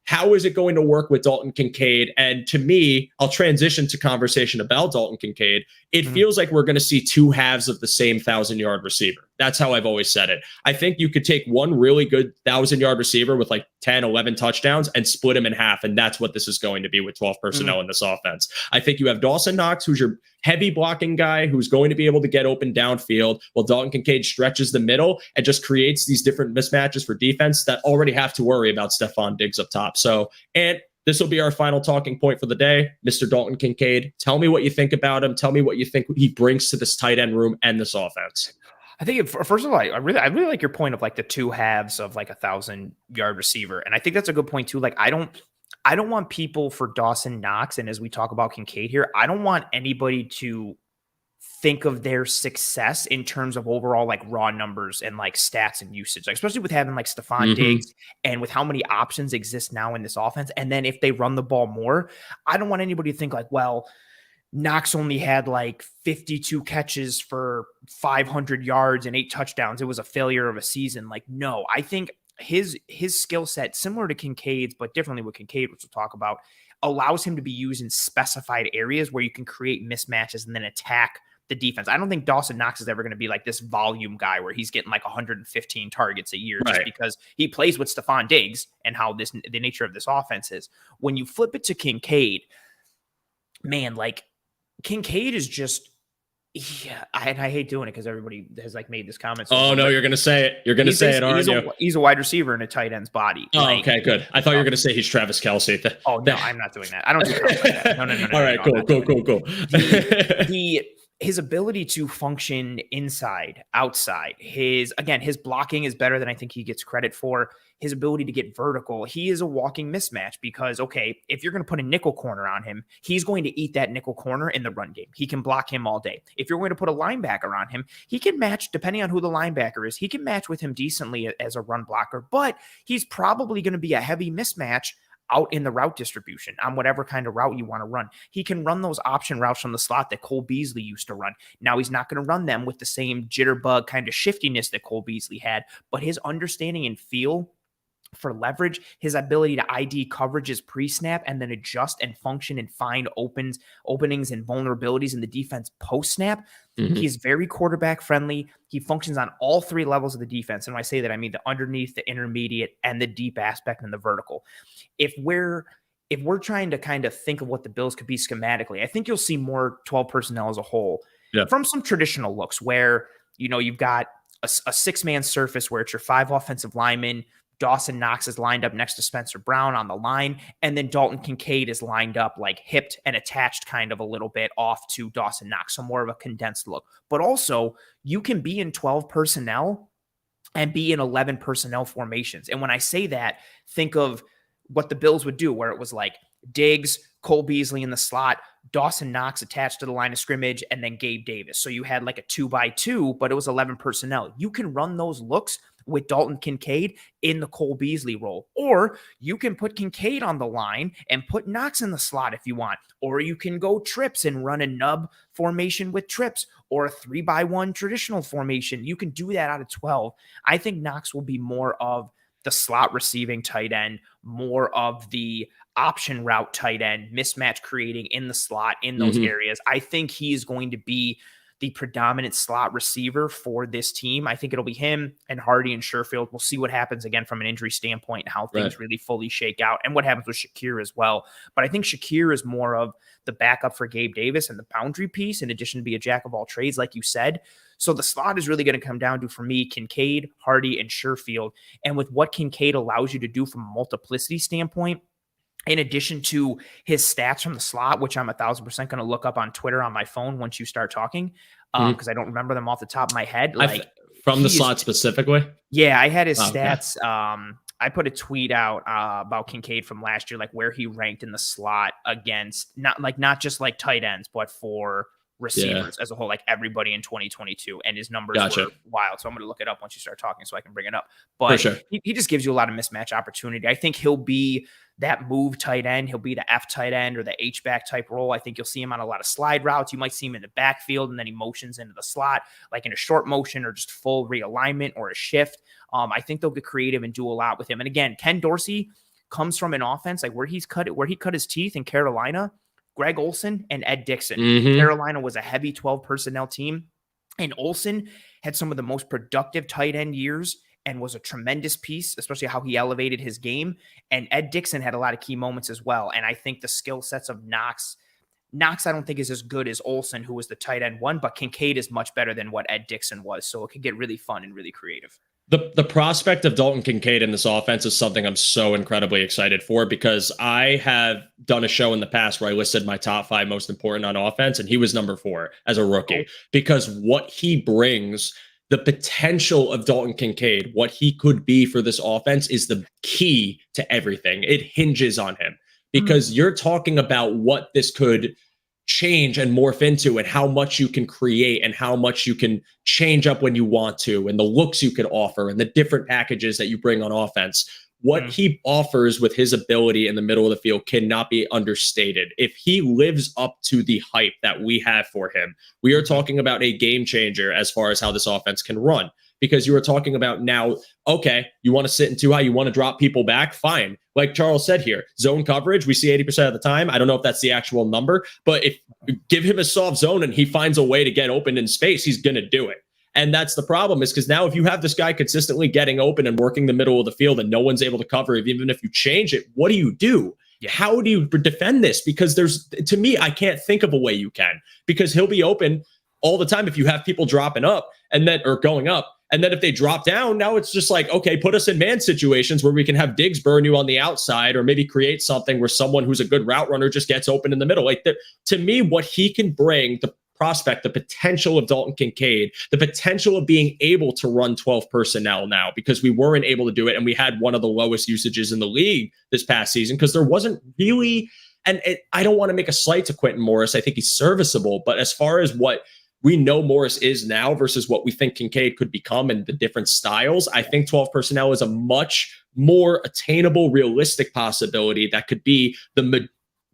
how is it going to work with Dalton Kincaid? And to me, I'll transition to conversation about Dalton Kincaid. It feels like we're going to see two halves of the same 1,000-yard receiver. That's how I've always said it. I think you could take one really good 1,000-yard receiver with like 10, 11 touchdowns and split him in half. And that's what this is going to be with 12 personnel in this offense. I think you have Dawson Knox, who's your heavy blocking guy, who's going to be able to get open downfield, while Dalton Kincaid stretches the middle and just creates these different mismatches for defense that already have to worry about Stefon Diggs up top. So, and this will be our final talking point for the day. Mr. Dalton Kincaid, tell me what you think about him. Tell me what you think he brings to this tight end room and this offense. I think first of all, I really like your point of like the two halves of like 1,000-yard receiver. And I think that's a good point too. Like, I don't want people for Dawson Knox, and as we talk about Kincaid here, I don't want anybody to think of their success in terms of overall like raw numbers and like stats and usage, like especially with having like Stefon Diggs and with how many options exist now in this offense. And then if they run the ball more, I don't want anybody to think like, well, Knox only had like 52 catches for 500 yards and 8 touchdowns. It was a failure of a season. Like, no, I think his skill set, similar to Kincaid's, but differently with Kincaid, which we'll talk about, allows him to be used in specified areas where you can create mismatches and then attack the defense. I don't think Dawson Knox is ever going to be like this volume guy where he's getting like 115 targets a year just because he plays with Stefon Diggs and how the nature of this offense is. When you flip it to Kincaid, man, like Kincaid is just, I hate doing it because everybody has like made this comment. So no, you're going to say it. You're going to say it, aren't you? He's a wide receiver in a tight end's body. Oh, like, okay, good. I thought you were going to say he's Travis Kelce. Oh, no, I'm not doing that. I don't do like that. No. All right, cool. His ability to function inside, outside, his blocking is better than I think he gets credit for. His ability to get vertical, he is a walking mismatch because, okay, if you're going to put a nickel corner on him, he's going to eat that nickel corner in the run game. He can block him all day. If you're going to put a linebacker on him, he can match, depending on who the linebacker is, he can match with him decently as a run blocker, but he's probably going to be a heavy mismatch out in the route distribution on whatever kind of route you want to run. He can run those option routes from the slot that Cole Beasley used to run. Now he's not going to run them with the same jitterbug kind of shiftiness that Cole Beasley had, but his understanding and feel for leverage, his ability to ID coverages pre-snap and then adjust and function and find openings and vulnerabilities in the defense post-snap. He's very quarterback friendly. He functions on all 3 levels of the defense. And when I say that, I mean the underneath, the intermediate, and the deep aspect and the vertical. If we're trying to kind of think of what the Bills could be schematically, I think you'll see more 12 personnel as a whole from some traditional looks where, you've got a 6-man surface where it's your 5 offensive linemen. Dawson Knox is lined up next to Spencer Brown on the line, and then Dalton Kincaid is lined up like hipped and attached kind of a little bit off to Dawson Knox, so more of a condensed look. But also, you can be in 12 personnel and be in 11 personnel formations. And when I say that, think of what the Bills would do, where it was like Diggs, Cole Beasley in the slot, Dawson Knox attached to the line of scrimmage, and then Gabe Davis. So you had like a 2x2, but it was 11 personnel. You can run those looks with Dalton Kincaid in the Cole Beasley role. Or you can put Kincaid on the line and put Knox in the slot if you want. Or you can go trips and run a nub formation with trips or a 3x1 traditional formation. You can do that out of 12. I think Knox will be more of the slot receiving tight end, more of the option route tight end, mismatch creating in the slot in those areas. I think he is going to be the predominant slot receiver for this team. I think it'll be him and Hardy and Sherfield. We'll see what happens again from an injury standpoint and how things really fully shake out and what happens with Shakir as well. But I think Shakir is more of the backup for Gabe Davis and the boundary piece, in addition to be a jack of all trades, like you said. So the slot is really going to come down to, for me, Kincaid, Hardy, and Sherfield. And with what Kincaid allows you to do from a multiplicity standpoint, in addition to his stats from the slot, which I'm 1,000% going to look up on Twitter on my phone once you start talking, because I don't remember them off the top of my head. Like from the slot specifically? Yeah, I had his stats. I put a tweet out about Kincaid from last year, like where he ranked in the slot against not just like tight ends, but for receivers as a whole, like everybody in 2022, and his numbers were wild. So I'm going to look it up once you start talking so I can bring it up. But he just gives you a lot of mismatch opportunity. I think he'll be that move tight end. He'll be the F tight end or the H-back type role. I think you'll see him on a lot of slide routes. You might see him in the backfield, and then he motions into the slot, like in a short motion or just full realignment or a shift. I think they'll get creative and do a lot with him. And again, Ken Dorsey comes from an offense like where he cut his teeth in Carolina. Greg Olsen and Ed Dickson. Carolina was a heavy 12 personnel team, and Olsen had some of the most productive tight end years and was a tremendous piece, especially how he elevated his game. And Ed Dickson had a lot of key moments as well. And I think the skill sets of Knox, I don't think is as good as Olsen, who was the tight end one, but Kincaid is much better than what Ed Dickson was. So it could get really fun and really creative. The prospect of Dalton Kincaid in this offense is something I'm so incredibly excited for, because I have done a show in the past where I listed my top 5 most important on offense, and he was number 4 as a rookie, because what he brings, the potential of Dalton Kincaid, what he could be for this offense, is the key to everything. It hinges on him, because you're talking about what this could change and morph into, and how much you can create and how much you can change up when you want to, and the looks you can offer and the different packages that you bring on offense. What he offers with his ability in the middle of the field cannot be understated. If he lives up to the hype that we have for him, we are talking about a game changer as far as how this offense can run. Because you were talking about now, okay, you want to sit in too high, you want to drop people back, fine. Like Charles said here, zone coverage, we see 80% of the time. I don't know if that's the actual number, but if you give him a soft zone and he finds a way to get open in space, he's going to do it. And that's the problem, is because now if you have this guy consistently getting open and working the middle of the field and no one's able to cover it, even if you change it, what do you do? How do you defend this? Because to me, I can't think of a way you can, because he'll be open all the time if you have people dropping up or going up. And then if they drop down, now it's just like, okay, put us in man situations where we can have Diggs burn you on the outside, or maybe create something where someone who's a good route runner just gets open in the middle. Like, to me, what he can bring, the prospect, the potential of Dalton Kincaid, the potential of being able to run 12 personnel now, because we weren't able to do it. And we had one of the lowest usages in the league this past season, because there wasn't really, I don't want to make a slight to Quentin Morris. I think he's serviceable, but as far as what we know Morris is now versus what we think Kincaid could become and the different styles, I think 12 personnel is a much more attainable, realistic possibility that could be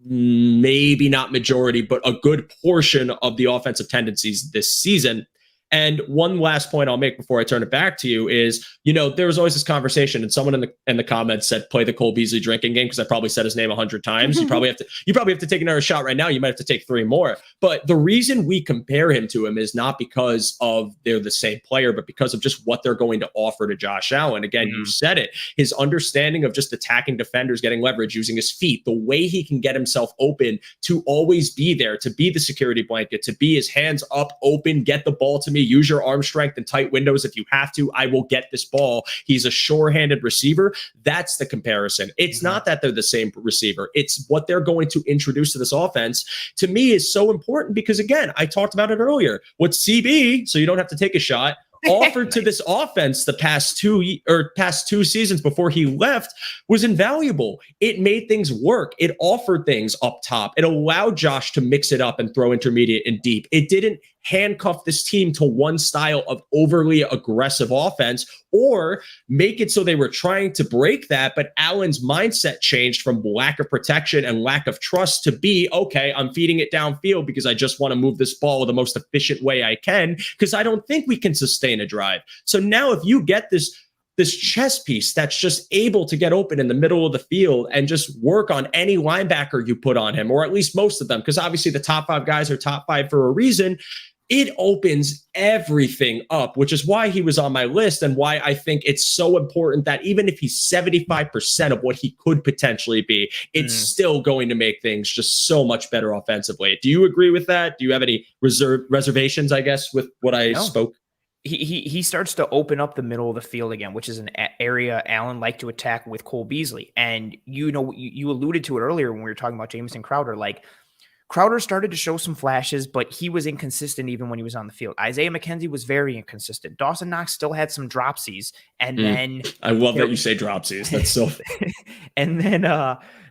maybe not majority, but a good portion of the offensive tendencies this season. And one last point I'll make before I turn it back to you is, there was always this conversation, and someone in the comments said, play the Cole Beasley drinking game, because I probably said his name 100 times. You probably have to take another shot right now. You might have to take 3 more. But the reason we compare him to him is not because of they're the same player, but because of just what they're going to offer to Josh Allen. Again, you said it, his understanding of just attacking defenders, getting leverage, using his feet, the way he can get himself open to always be there, to be the security blanket, to be his hands up, open, get the ball to me. Use your arm strength and tight windows if you have to. I will get this ball. He's a sure-handed receiver. That's the comparison. It's not that they're the same receiver. It's what they're going to introduce to this offense, to me, is so important, because, again, I talked about it earlier. What CB, so you don't have to take a shot, offered to this offense the past two seasons before he left was invaluable. It made things work. It offered things up top. It allowed Josh to mix it up and throw intermediate and deep. It didn't handcuff this team to one style of overly aggressive offense, or make it so they were trying to break that, but Allen's mindset changed from lack of protection and lack of trust to be, okay, I'm feeding it downfield because I just want to move this ball the most efficient way I can, because I don't think we can sustain a drive. So now if you get this chess piece that's just able to get open in the middle of the field and just work on any linebacker you put on him, or at least most of them, because obviously the top 5 guys are top 5 for a reason, it opens everything up, which is why he was on my list, and why I think it's so important that even if he's 75% of what he could potentially be, it's still going to make things just so much better offensively. Do you agree with that? Do you have any reservations, I guess, with what I spoke? He starts to open up the middle of the field again, which is an area Allen liked to attack with Cole Beasley. And you alluded to it earlier when we were talking about Jamison Crowder. Like, Crowder started to show some flashes, but he was inconsistent even when he was on the field. Isaiah McKenzie was very inconsistent. Dawson Knox still had some dropsies. And then I love that you say dropsies. That's so and then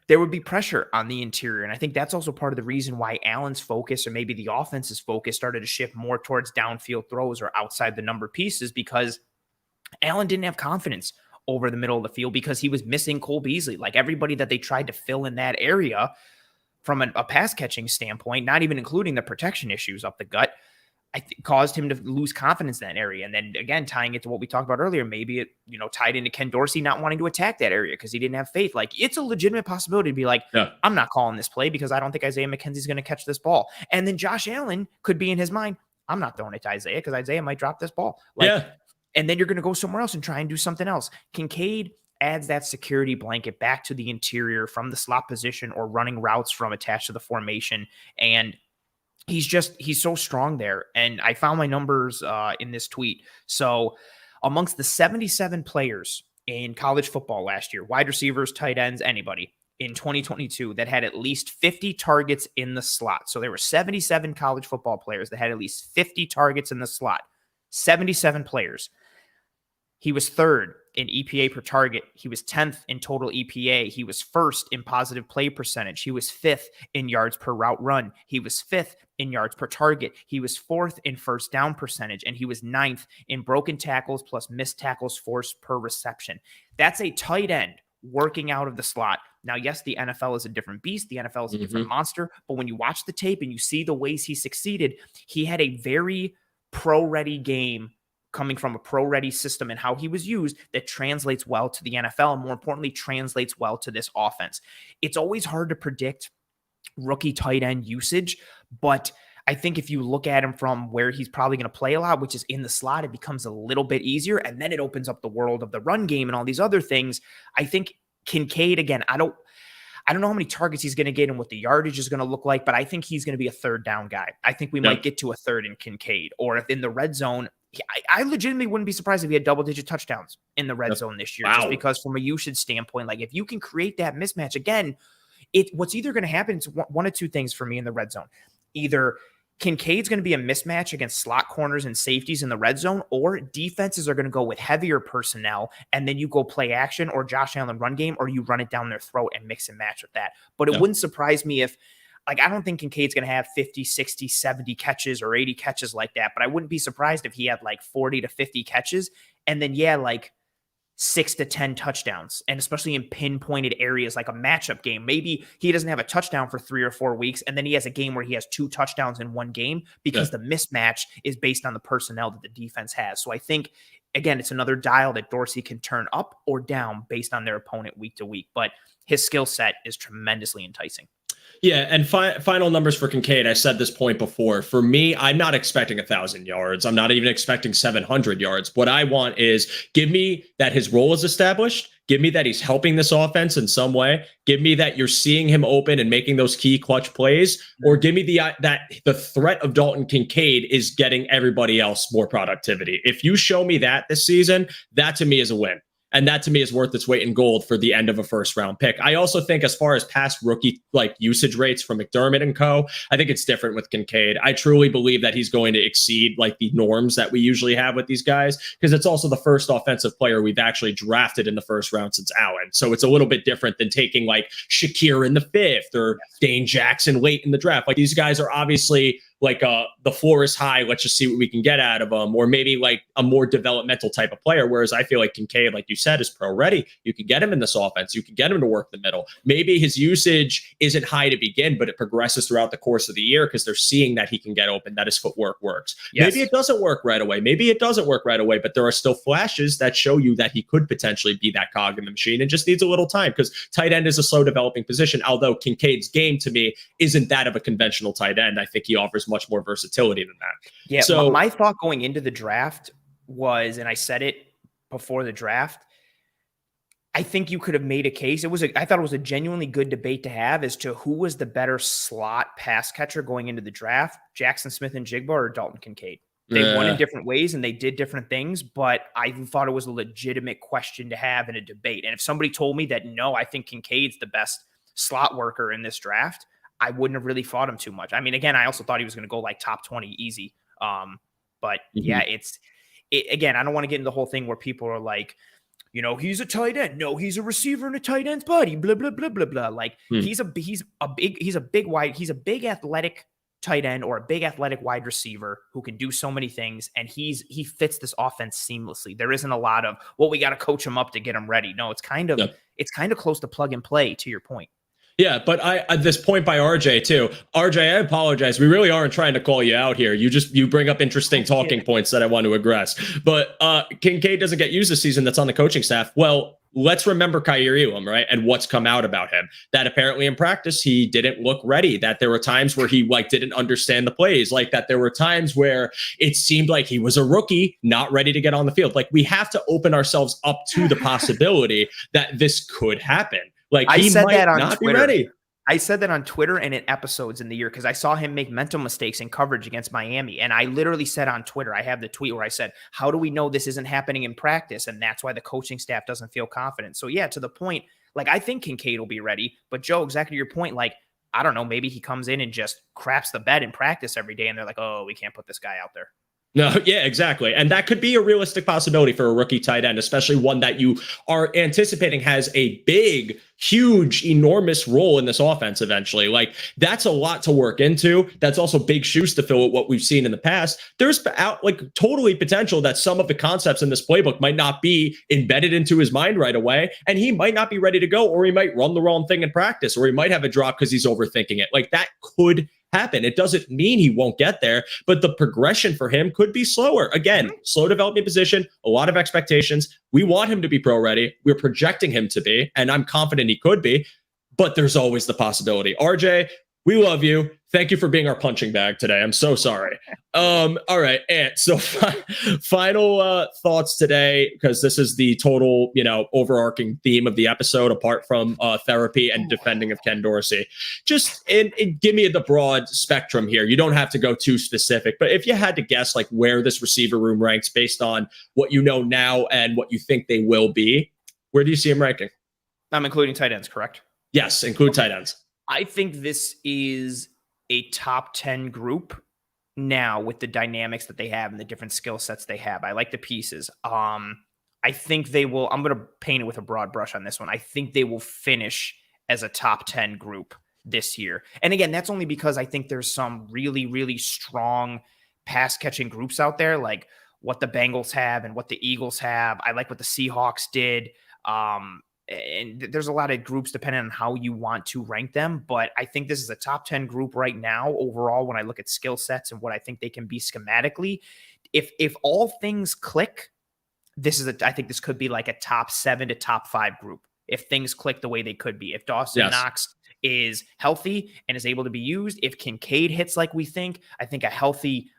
there would be pressure on the interior. And I think that's also part of the reason why Allen's focus, or maybe the offense's focus, started to shift more towards downfield throws or outside the number pieces, because Allen didn't have confidence over the middle of the field because he was missing Cole Beasley. Like everybody that they tried to fill in that area from a pass catching standpoint, not even including the protection issues up the gut, caused him to lose confidence in that area. And then again, tying it to what we talked about earlier, maybe it, tied into Ken Dorsey not wanting to attack that area because he didn't have faith. Like, it's a legitimate possibility to be like, I'm not calling this play because I don't think Isaiah McKenzie's going to catch this ball. And then Josh Allen could be in his mind, I'm not throwing it to Isaiah because Isaiah might drop this ball. And then you're going to go somewhere else and try and do something else. Kincaid adds that security blanket back to the interior from the slot position or running routes from attached to the formation. And he's so strong there. And I found my numbers in this tweet. So amongst the 77 players in college football last year, wide receivers, tight ends, anybody in 2022 that had at least 50 targets in the slot. So there were 77 college football players that had at least 50 targets in the slot. 77 players. He was third in EPA per target. He was 10th in total EPA. He was first in positive play percentage. He was fifth in yards per route run. He was fifth in yards per target. He was fourth in first down percentage, and he was ninth in broken tackles plus missed tackles forced per reception. That's a tight end working out of the slot. Now, yes, the NFL is a different beast. The NFL is a different monster. But when you watch the tape and you see the ways he succeeded, he had a very pro-ready game coming from a pro-ready system and how he was used that translates well to the NFL, and more importantly, translates well to this offense. It's always hard to predict rookie tight end usage, but I think if you look at him from where he's probably going to play a lot, which is in the slot, it becomes a little bit easier, and then it opens up the world of the run game and all these other things. I think Kincaid, again, I don't know how many targets he's going to get and what the yardage is going to look like, but I think he's going to be a third down guy. I think we might get to a third in Kincaid, or if in the red zone, I legitimately wouldn't be surprised if he had double-digit touchdowns in the red zone this year, just because from a usage standpoint, like if you can create that mismatch, again, what's either going to happen is one of two things for me in the red zone. Either Kincaid's going to be a mismatch against slot corners and safeties in the red zone, or defenses are going to go with heavier personnel, and then you go play action or Josh Allen run game, or you run it down their throat and mix and match with that. But it wouldn't surprise me if, I don't think Kincaid's going to have 50, 60, 70 catches or 80 catches like that, but I wouldn't be surprised if he had 40 to 50 catches and then, 6 to 10 touchdowns, and especially in pinpointed areas like a matchup game. Maybe he doesn't have a touchdown for 3 or 4 weeks, and then he has a game where he has 2 touchdowns in one game because the mismatch is based on the personnel that the defense has. So I think, again, it's another dial that Dorsey can turn up or down based on their opponent week to week, but his skill set is tremendously enticing. Yeah, and final numbers for Kincaid. I said this point before. For me, I'm not expecting 1,000 yards. I'm not even expecting 700 yards. What I want is give me that his role is established. Give me that he's helping this offense in some way. Give me that you're seeing him open and making those key clutch plays. Or give me that the threat of Dalton Kincaid is getting everybody else more productivity. If you show me that this season, that to me is a win. And that to me is worth its weight in gold for the end of a first round pick. I also think as far as past rookie usage rates from McDermott and co, I think it's different with Kincaid. I truly believe that he's going to exceed the norms that we usually have with these guys, because it's also the first offensive player we've actually drafted in the first round since Allen. So it's a little bit different than taking Shakir in the 5th or Dane Jackson late in the draft. These guys are obviously the floor is high. Let's just see what we can get out of them. Or maybe a more developmental type of player. Whereas I feel like Kincaid, like you said, is pro ready. You can get him in this offense. You can get him to work the middle. Maybe his usage isn't high to begin, but it progresses throughout the course of the year because they're seeing that he can get open, that his footwork works. Yes. Maybe it doesn't work right away. But there are still flashes that show you that he could potentially be that cog in the machine and just needs a little time, because tight end is a slow developing position. Although Kincaid's game to me isn't that of a conventional tight end. I think he offers much more versatility than that. Yeah. So my thought going into the draft was, and I said it before the draft, I think you could have made a case. I thought it was a genuinely good debate to have as to who was the better slot pass catcher going into the draft, Jackson Smith-Njigba or Dalton Kincaid. They won in different ways and they did different things, but I thought it was a legitimate question to have in a debate. And if somebody told me that, no, I think Kincaid's the best slot worker in this draft, I wouldn't have really fought him too much. I mean, again, I also thought he was going to go top 20 easy. But yeah, again, I don't want to get into the whole thing where people are he's a tight end. No, he's a receiver and a tight end's buddy. Blah blah blah blah blah. Like he's a big athletic tight end or a big athletic wide receiver who can do so many things, and he fits this offense seamlessly. There isn't a lot of, well, we got to coach him up to get him ready. No, it's kind of close to plug and play, to your point. Yeah, but at this point by RJ too. RJ, I apologize. We really aren't trying to call you out here. You bring up interesting talking points that I want to address. But Kincaid doesn't get used this season. That's on the coaching staff. Well, let's remember Kaiir Elam, right? And what's come out about him. That apparently in practice, he didn't look ready. That there were times where he didn't understand the plays. Like that there were times where it seemed like he was a rookie, not ready to get on the field. Like we have to open ourselves up to the possibility that this could happen. Like I he said might that on not Twitter. be ready. I said that on Twitter and in episodes in the year because I saw him make mental mistakes in coverage against Miami. And I literally said on Twitter, I have the tweet where I said, how do we know this isn't happening in practice? And that's why the coaching staff doesn't feel confident. So yeah, to the point, I think Kincaid will be ready. But Joe, exactly your point, I don't know, maybe he comes in and just craps the bed in practice every day. And they're like, oh, we can't put this guy out there. No, yeah, exactly. And that could be a realistic possibility for a rookie tight end, especially one that you are anticipating has a big, huge, enormous role in this offense eventually. Like that's a lot to work into. That's also big shoes to fill with what we've seen in the past. There's totally potential that some of the concepts in this playbook might not be embedded into his mind right away. And he might not be ready to go, or he might run the wrong thing in practice, or he might have a drop because he's overthinking it. Like that could happen. It doesn't mean he won't get there, but the progression for him could be slower. Again, slow development position, a lot of expectations. We want him to be pro ready. We're projecting him to be, and I'm confident he could be, but there's always the possibility. RJ, we love you. Thank you for being our punching bag today. I'm so sorry. All right, Ant. So final thoughts today, because this is the total, overarching theme of the episode, apart from therapy and defending of Ken Dorsey. Just give me the broad spectrum here. You don't have to go too specific, but if you had to guess where this receiver room ranks based on what you know now and what you think they will be, where do you see him ranking? I'm including tight ends, correct? Yes, include tight ends. I think this is a top 10 group now with the dynamics that they have and the different skill sets they have. I like the pieces. I think they will, I'm going to paint it with a broad brush on this one. I think they will finish as a top 10 group this year. And again, that's only because I think there's some really, really strong pass catching groups out there, like what the Bengals have and what the Eagles have. I like what the Seahawks did. And there's a lot of groups depending on how you want to rank them. But I think this is a top 10 group right now overall when I look at skill sets and what I think they can be schematically. If all things click, I think this could be like a top 7 to top 5 group. If things click the way they could be. If Dawson Knox is healthy and is able to be used, if Kincaid hits like we think, I think a healthy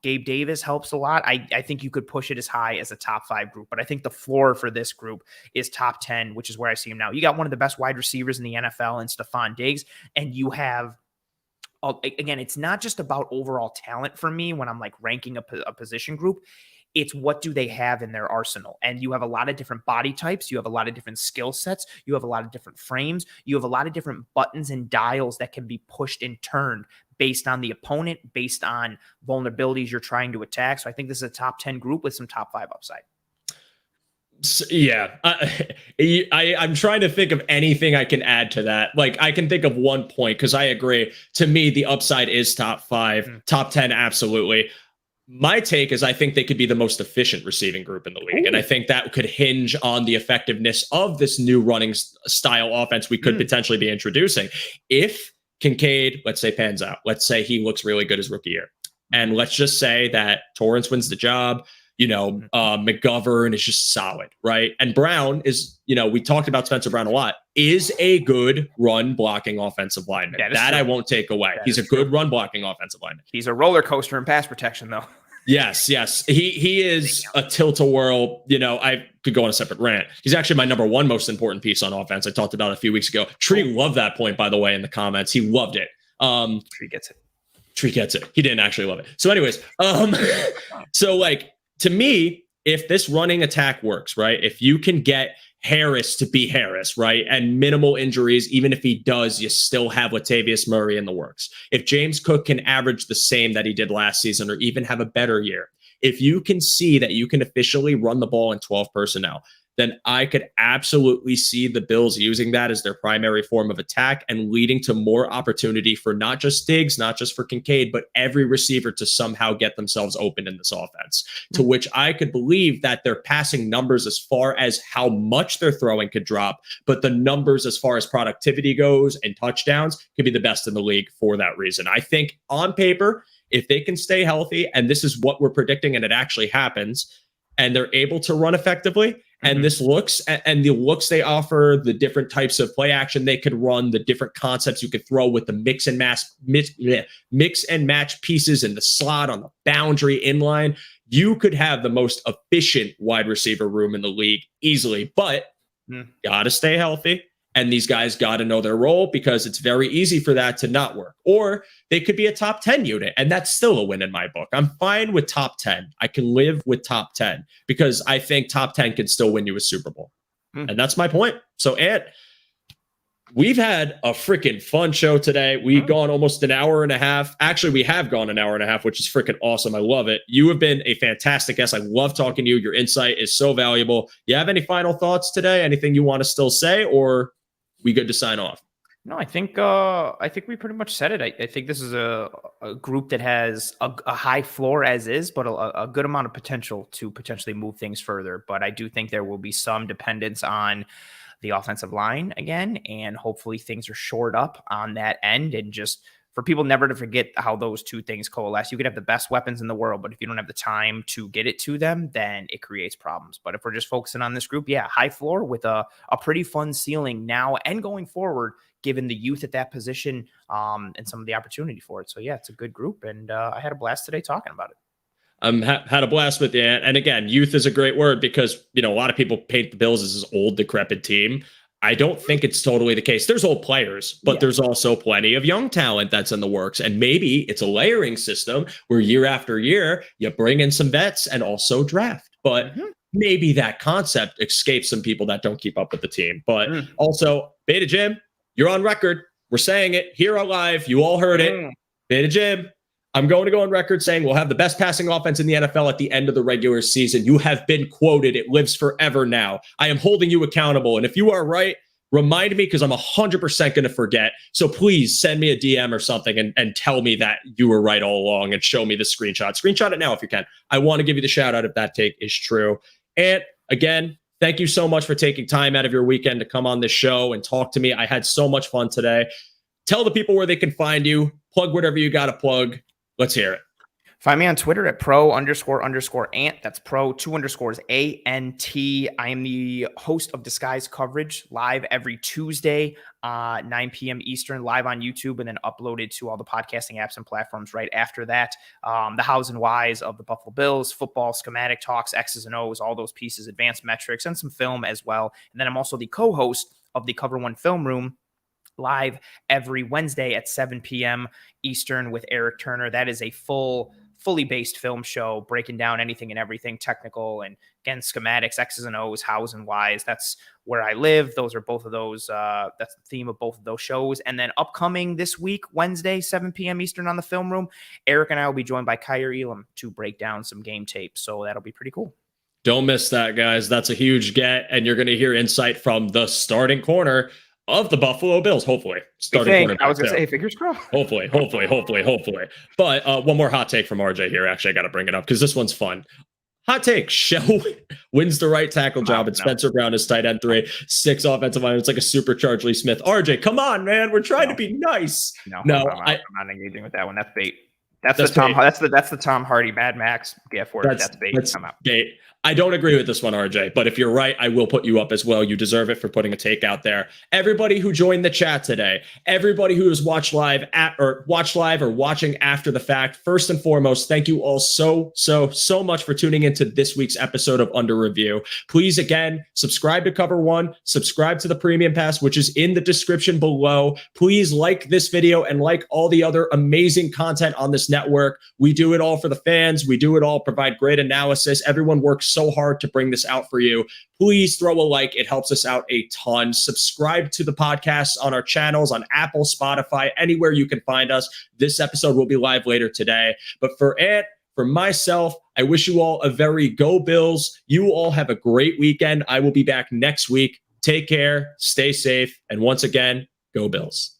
Gabe Davis helps a lot. I think you could push it as high as a top 5 group, but I think the floor for this group is top 10, which is where I see him now. You got one of the best wide receivers in the NFL in Stefon Diggs, and you have, again, it's not just about overall talent for me when I'm ranking a position group. It's what do they have in their arsenal? And you have a lot of different body types. You have a lot of different skill sets. You have a lot of different frames. You have a lot of different buttons and dials that can be pushed and turned based on the opponent, based on vulnerabilities you're trying to attack. So I think this is a top 10 group with some top 5 upside. Yeah, I'm trying to think of anything I can add to that. I can think of one point because I agree. To me, the upside is top 5, top 10, absolutely. My take is I think they could be the most efficient receiving group in the league. And I think that could hinge on the effectiveness of this new running style offense we could potentially be introducing. If Kincaid, let's say, pans out, let's say he looks really good his rookie year. And let's just say that Torrance wins the job, McGovern is just solid, right? And Brown is, we talked about Spencer Brown a lot, is a good run blocking offensive lineman. That I won't take away. He's a good run blocking offensive lineman. He's a roller coaster in pass protection, though. Yes. He is a tilt-a-whirl. I could go on a separate rant. He's actually my number 1 most important piece on offense. I talked about it a few weeks ago. Tree loved that point, by the way, in the comments. He loved it. Tree gets it. He didn't actually love it. So anyways, to me, if this running attack works, right? If you can get Harris to be Harris, right? And minimal injuries, even if he does, you still have Latavius Murray in the works. If James Cook can average the same that he did last season or even have a better year, if you can see that you can officially run the ball in 12 personnel, then I could absolutely see the Bills using that as their primary form of attack and leading to more opportunity for not just Diggs, not just for Kincaid, but every receiver to somehow get themselves open in this offense, to which I could believe that their passing numbers as far as how much they're throwing could drop, but the numbers as far as productivity goes and touchdowns could be the best in the league for that reason. I think on paper, if they can stay healthy, and this is what we're predicting, and it actually happens, and they're able to run effectively, and this looks, and the looks they offer, the different types of play action they could run, the different concepts you could throw with the mix and match pieces in the slot, on the boundary, inline, you could have the most efficient wide receiver room in the league easily, but gotta stay healthy. And these guys got to know their role, because it's very easy for that to not work. Or they could be a top 10 unit, and that's still a win in my book. I'm fine with top 10. I can live with top 10 because I think top 10 can still win you a Super Bowl. And that's my point. So, Ant, we've had a freaking fun show today. We've gone almost an hour and a half. Actually, we have gone an hour and a half, which is freaking awesome. I love it. You have been a fantastic guest. I love talking to you. Your insight is so valuable. You have any final thoughts today? Anything you want to still say, or we good to sign off? No, I think we pretty much said it. I think this is a group that has a high floor as is, but a good amount of potential to potentially move things further. But I do think there will be some dependence on the offensive line again, and hopefully things are shored up on that end, and just for people never to forget how those two things coalesce. You could have the best weapons in the world, but if you don't have the time to get it to them, then it creates problems. But if we're just focusing on this group, yeah, high floor with a pretty fun ceiling now and going forward, given the youth at that position and some of the opportunity for it. So yeah, it's a good group, and I had a blast today talking about it. Had a blast with you. And again, youth is a great word, because, a lot of people paint the Bills as this old, decrepit team. I don't think it's totally the case. There's old players, but there's also plenty of young talent that's in the works. And maybe it's a layering system where year after year, you bring in some vets and also draft. But maybe that concept escapes some people that don't keep up with the team. But also, Beta Jim, you're on record. We're saying it here alive. You all heard it. Beta Jim, I'm going to go on record saying we'll have the best passing offense in the NFL at the end of the regular season. You have been quoted. It lives forever now. I am holding you accountable. And if you are right, remind me, because I'm 100% going to forget. So please send me a DM or something and tell me that you were right all along, and show me the screenshot. Screenshot it now if you can. I want to give you the shout out if that take is true. And again, thank you so much for taking time out of your weekend to come on this show and talk to me. I had so much fun today. Tell the people where they can find you. Plug whatever you got to plug. Let's hear it. Find me on Twitter at pro__ant. That's pro 2_ANT. I am the host of Disguise Coverage, live every Tuesday, 9 p.m. Eastern, live on YouTube, and then uploaded to all the podcasting apps and platforms right after that. The hows and whys of the Buffalo Bills, football, schematic talks, X's and O's, all those pieces, advanced metrics, and some film as well. And then I'm also the co-host of the Cover One Film Room, live every Wednesday at 7 p.m. Eastern with Eric Turner. That is a fully based film show, breaking down anything and everything technical, and again, schematics, X's and O's, hows and whys. That's where I live. Those are both of those. That's the theme of both of those shows. And then upcoming this week, Wednesday, 7 p.m. Eastern on the Film Room, Eric and I will be joined by Kyer Elam to break down some game tape. So that'll be pretty cool. Don't miss that, guys. That's a huge get. And you're going to hear insight from the starting corner of the Buffalo Bills, hopefully. I was going to say, fingers crossed. Hopefully. But one more hot take from RJ here. Actually, I got to bring it up because this one's fun. Hot take: Shell wins the right tackle job, and Spencer Brown is tight end 3, 6 offensive line. It's like a supercharged Lee Smith. RJ, come on, man. We're trying to be nice. I'm not engaging with that one. That's bait. That's the Tom Hardy Mad Max gift word. That's bait. That's bait. I don't agree with this one, RJ, but if you're right, I will put you up as well. You deserve it for putting a take out there. Everybody who joined the chat today, everybody who has watched live or watching after the fact, first and foremost, thank you all so much for tuning into this week's episode of Under Review. Please, again, subscribe to Cover One, subscribe to the Premium Pass, which is in the description below. Please like this video and like all the other amazing content on this network. We do it all for the fans. We do it all, provide great analysis. Everyone works so hard to bring this out for you. Please throw a like. It helps us out a ton. Subscribe to the podcast on our channels on Apple, Spotify, anywhere you can find us. This episode will be live later today. But for Ant, For myself, I wish you all a very go Bills. You all have a great weekend. I will be back next week. Take care, stay safe, and once again, go Bills.